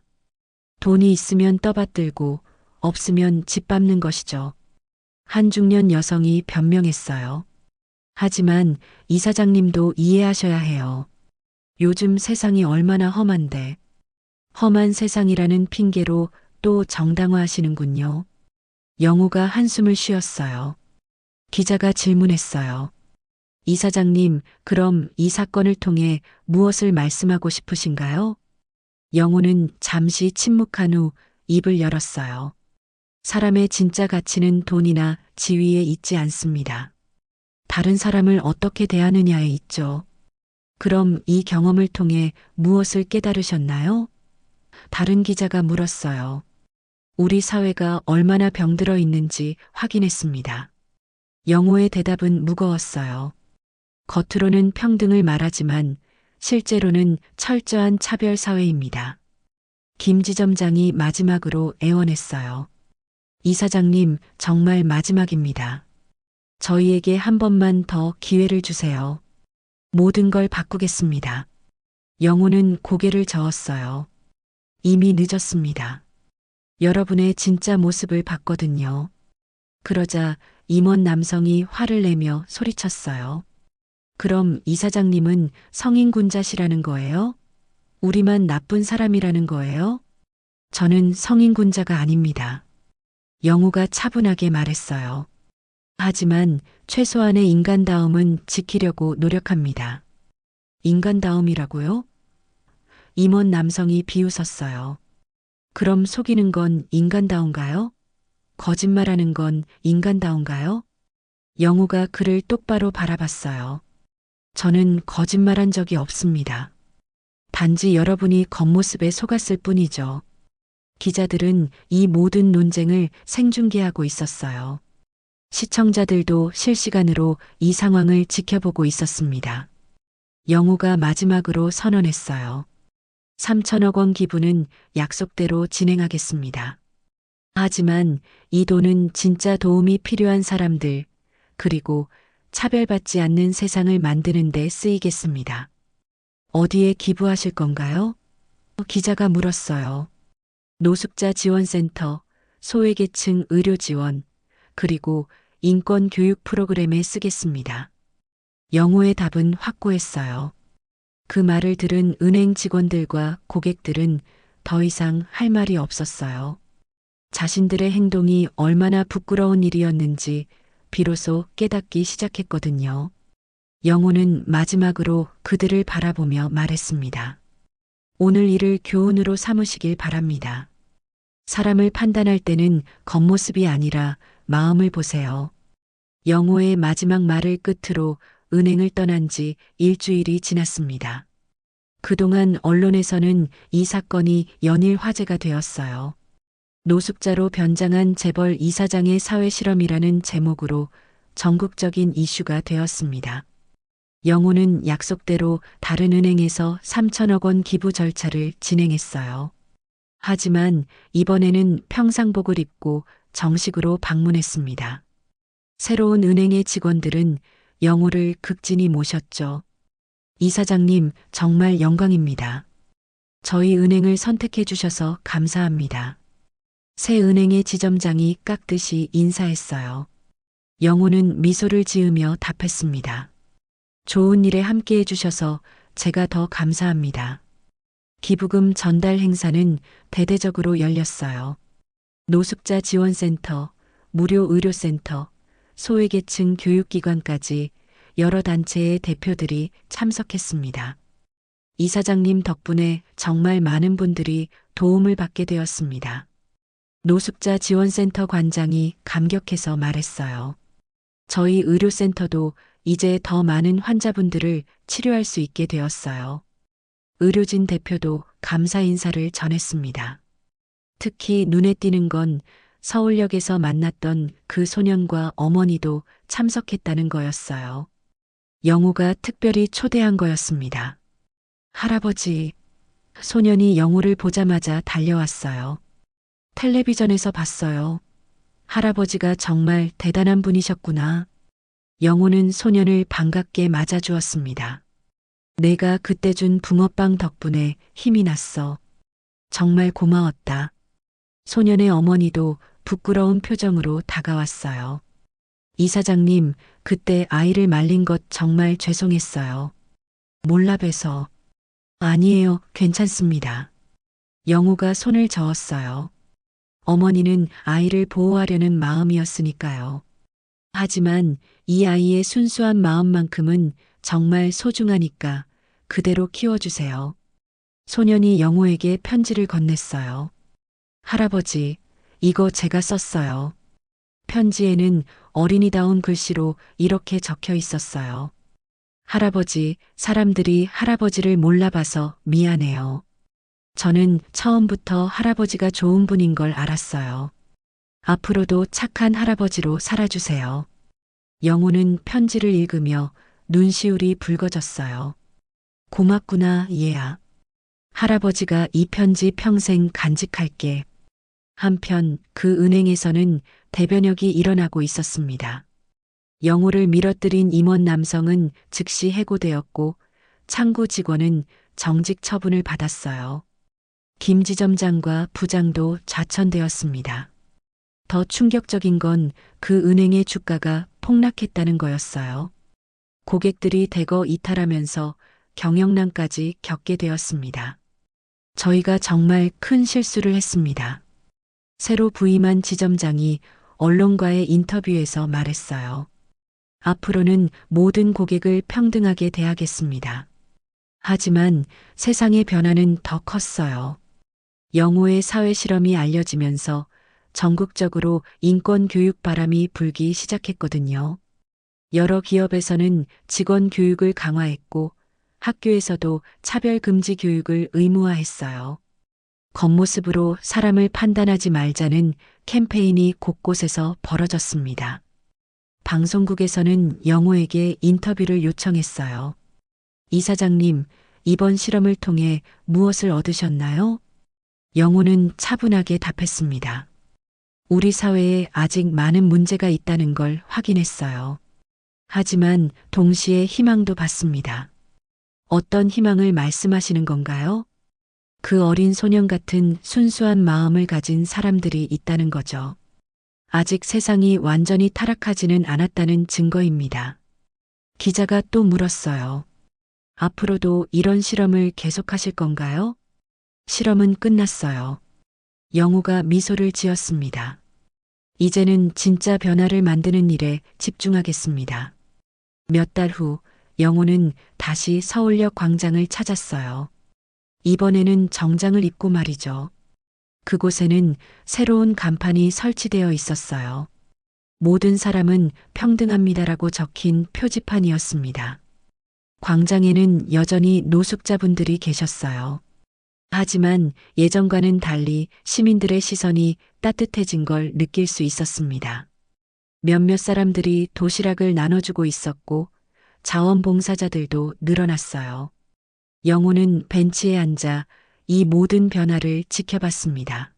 돈이 있으면 떠받들고 없으면 집 밟는 것이죠. 한 중년 여성이 변명했어요. 하지만 이사장님도 이해하셔야 해요. 요즘 세상이 얼마나 험한데 험한 세상이라는 핑계로 또 정당화하시는군요. 영호가 한숨을 쉬었어요. 기자가 질문했어요. 이사장님, 그럼 이 사건을 통해 무엇을 말씀하고 싶으신가요? 영호는 잠시 침묵한 후 입을 열었어요. 사람의 진짜 가치는 돈이나 지위에 있지 않습니다. 다른 사람을 어떻게 대하느냐에 있죠. 그럼 이 경험을 통해 무엇을 깨달으셨나요? 다른 기자가 물었어요. 우리 사회가 얼마나 병들어 있는지 확인했습니다. 영호의 대답은 무거웠어요. 겉으로는 평등을 말하지만 실제로는 철저한 차별 사회입니다. 김 지점장이 마지막으로 애원했어요. 이사장님, 정말 마지막입니다. 저희에게 한 번만 더 기회를 주세요. 모든 걸 바꾸겠습니다. 영호는 고개를 저었어요. 이미 늦었습니다. 여러분의 진짜 모습을 봤거든요. 그러자 임원 남성이 화를 내며 소리쳤어요. 그럼 이사장님은 성인군자시라는 거예요? 우리만 나쁜 사람이라는 거예요? 저는 성인군자가 아닙니다. 영우가 차분하게 말했어요. 하지만 최소한의 인간다움은 지키려고 노력합니다. 인간다움이라고요? 임원 남성이 비웃었어요. 그럼 속이는 건 인간다운가요? 거짓말하는 건 인간다운가요? 영우가 그를 똑바로 바라봤어요. 저는 거짓말한 적이 없습니다. 단지 여러분이 겉모습에 속았을 뿐이죠. 기자들은 이 모든 논쟁을 생중계하고 있었어요. 시청자들도 실시간으로 이 상황을 지켜보고 있었습니다. 영우가 마지막으로 선언했어요. 3천억 원 기부는 약속대로 진행하겠습니다. 하지만 이 돈은 진짜 도움이 필요한 사람들, 그리고 차별받지 않는 세상을 만드는 데 쓰이겠습니다. 어디에 기부하실 건가요? 기자가 물었어요. 노숙자 지원센터, 소외계층 의료 지원, 그리고 인권 교육 프로그램에 쓰겠습니다. 영호의 답은 확고했어요. 그 말을 들은 은행 직원들과 고객들은 더 이상 할 말이 없었어요. 자신들의 행동이 얼마나 부끄러운 일이었는지 비로소 깨닫기 시작했거든요. 영호는 마지막으로 그들을 바라보며 말했습니다. 오늘 일을 교훈으로 삼으시길 바랍니다. 사람을 판단할 때는 겉모습이 아니라 마음을 보세요. 영호의 마지막 말을 끝으로 은행을 떠난 지 일주일이 지났습니다. 그동안 언론에서는 이 사건이 연일 화제가 되었어요. 노숙자로 변장한 재벌 이사장의 사회 실험이라는 제목으로 전국적인 이슈가 되었습니다. 영호는 약속대로 다른 은행에서 3천억 원 기부 절차를 진행했어요. 하지만 이번에는 평상복을 입고 정식으로 방문했습니다. 새로운 은행의 직원들은 영호를 극진히 모셨죠. 이사장님, 정말 영광입니다. 저희 은행을 선택해 주셔서 감사합니다. 새 은행의 지점장이 깍듯이 인사했어요. 영호는 미소를 지으며 답했습니다. 좋은 일에 함께해 주셔서 제가 더 감사합니다. 기부금 전달 행사는 대대적으로 열렸어요. 노숙자 지원센터, 무료 의료센터, 소외계층 교육기관까지 여러 단체의 대표들이 참석했습니다. 이사장님 덕분에 정말 많은 분들이 도움을 받게 되었습니다. 노숙자 지원센터 관장이 감격해서 말했어요. 저희 의료센터도 이제 더 많은 환자분들을 치료할 수 있게 되었어요. 의료진 대표도 감사 인사를 전했습니다. 특히 눈에 띄는 건 서울역에서 만났던 그 소년과 어머니도 참석했다는 거였어요. 영우가 특별히 초대한 거였습니다. 할아버지, 소년이 영우를 보자마자 달려왔어요. 텔레비전에서 봤어요. 할아버지가 정말 대단한 분이셨구나. 영우는 소년을 반갑게 맞아주었습니다. 내가 그때 준 붕어빵 덕분에 힘이 났어. 정말 고마웠다. 소년의 어머니도 부끄러운 표정으로 다가왔어요. 이사장님, 그때 아이를 말린 것 정말 죄송했어요. 몰라 봬서. 아니에요, 괜찮습니다. 영우가 손을 저었어요. 어머니는 아이를 보호하려는 마음이었으니까요. 하지만 이 아이의 순수한 마음만큼은 정말 소중하니까 그대로 키워주세요. 소년이 영우에게 편지를 건넸어요. 할아버지, 이거 제가 썼어요. 편지에는 어린이다운 글씨로 이렇게 적혀 있었어요. 할아버지, 사람들이 할아버지를 몰라봐서 미안해요. 저는 처음부터 할아버지가 좋은 분인 걸 알았어요. 앞으로도 착한 할아버지로 살아주세요. 영우는 편지를 읽으며 눈시울이 붉어졌어요. 고맙구나, 얘야. 할아버지가 이 편지 평생 간직할게. 한편 그 은행에서는 대변역이 일어나고 있었습니다. 영우를 밀어뜨린 임원 남성은 즉시 해고되었고 창구 직원은 정직 처분을 받았어요. 김 지점장과 부장도 좌천되었습니다. 더 충격적인 건 그 은행의 주가가 폭락했다는 거였어요. 고객들이 대거 이탈하면서 경영난까지 겪게 되었습니다. 저희가 정말 큰 실수를 했습니다. 새로 부임한 지점장이 언론과의 인터뷰에서 말했어요. 앞으로는 모든 고객을 평등하게 대하겠습니다. 하지만 세상의 변화는 더 컸어요. 영우의 사회 실험이 알려지면서 전국적으로 인권 교육 바람이 불기 시작했거든요. 여러 기업에서는 직원 교육을 강화했고 학교에서도 차별 금지 교육을 의무화했어요. 겉모습으로 사람을 판단하지 말자는 캠페인이 곳곳에서 벌어졌습니다. 방송국에서는 영우에게 인터뷰를 요청했어요. 이사장님, 이번 실험을 통해 무엇을 얻으셨나요? 영우는 차분하게 답했습니다. 우리 사회에 아직 많은 문제가 있다는 걸 확인했어요. 하지만 동시에 희망도 봤습니다. 어떤 희망을 말씀하시는 건가요? 그 어린 소년 같은 순수한 마음을 가진 사람들이 있다는 거죠. 아직 세상이 완전히 타락하지는 않았다는 증거입니다. 기자가 또 물었어요. 앞으로도 이런 실험을 계속하실 건가요? 실험은 끝났어요. 영우가 미소를 지었습니다. 이제는 진짜 변화를 만드는 일에 집중하겠습니다. 몇 달 후 영우는 다시 서울역 광장을 찾았어요. 이번에는 정장을 입고 말이죠. 그곳에는 새로운 간판이 설치되어 있었어요. 모든 사람은 평등합니다라고 적힌 표지판이었습니다. 광장에는 여전히 노숙자분들이 계셨어요. 하지만 예전과는 달리 시민들의 시선이 따뜻해진 걸 느낄 수 있었습니다. 몇몇 사람들이 도시락을 나눠주고 있었고 자원봉사자들도 늘어났어요. 영우는 벤치에 앉아 이 모든 변화를 지켜봤습니다.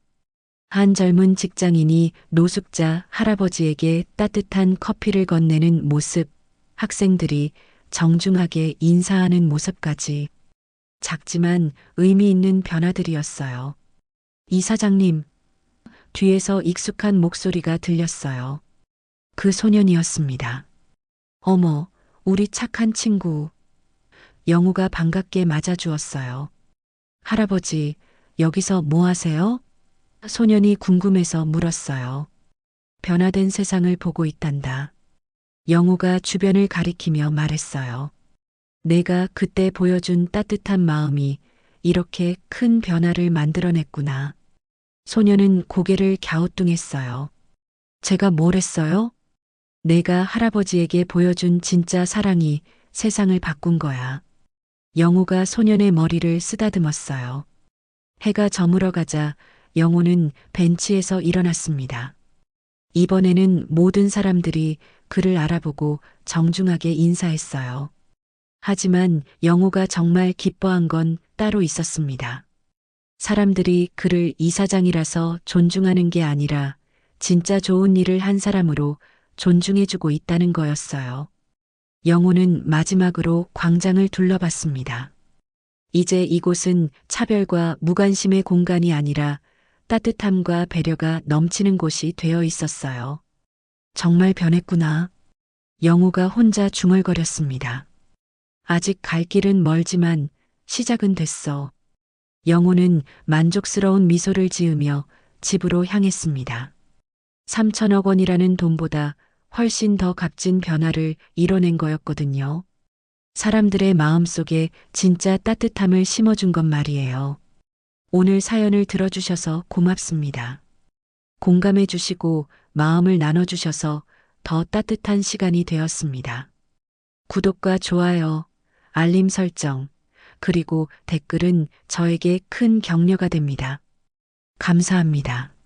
한 젊은 직장인이 노숙자 할아버지에게 따뜻한 커피를 건네는 모습, 학생들이 정중하게 인사하는 모습까지 작지만 의미 있는 변화들이었어요. 이사장님, 뒤에서 익숙한 목소리가 들렸어요. 그 소년이었습니다. 어머, 우리 착한 친구. 영우가 반갑게 맞아주었어요. 할아버지, 여기서 뭐 하세요? 소년이 궁금해서 물었어요. 변화된 세상을 보고 있단다. 영우가 주변을 가리키며 말했어요. 내가 그때 보여준 따뜻한 마음이 이렇게 큰 변화를 만들어냈구나. 소년은 고개를 갸우뚱했어요. 제가 뭘 했어요? 내가 할아버지에게 보여준 진짜 사랑이 세상을 바꾼 거야. 영우가 소년의 머리를 쓰다듬었어요. 해가 저물어가자 영우는 벤치에서 일어났습니다. 이번에는 모든 사람들이 그를 알아보고 정중하게 인사했어요. 하지만 영우가 정말 기뻐한 건 따로 있었습니다. 사람들이 그를 이사장이라서 존중하는 게 아니라 진짜 좋은 일을 한 사람으로 존중해주고 있다는 거였어요. 영우는 마지막으로 광장을 둘러봤습니다. 이제 이곳은 차별과 무관심의 공간이 아니라 따뜻함과 배려가 넘치는 곳이 되어 있었어요. 정말 변했구나. 영우가 혼자 중얼거렸습니다. 아직 갈 길은 멀지만 시작은 됐어. 영우는 만족스러운 미소를 지으며 집으로 향했습니다. 3천억 원이라는 돈보다 훨씬 더 값진 변화를 이뤄낸 거였거든요. 사람들의 마음속에 진짜 따뜻함을 심어준 건 말이에요. 오늘 사연을 들어주셔서 고맙습니다. 공감해 주시고 마음을 나눠주셔서 더 따뜻한 시간이 되었습니다. 구독과 좋아요, 알림 설정, 그리고 댓글은 저에게 큰 격려가 됩니다. 감사합니다.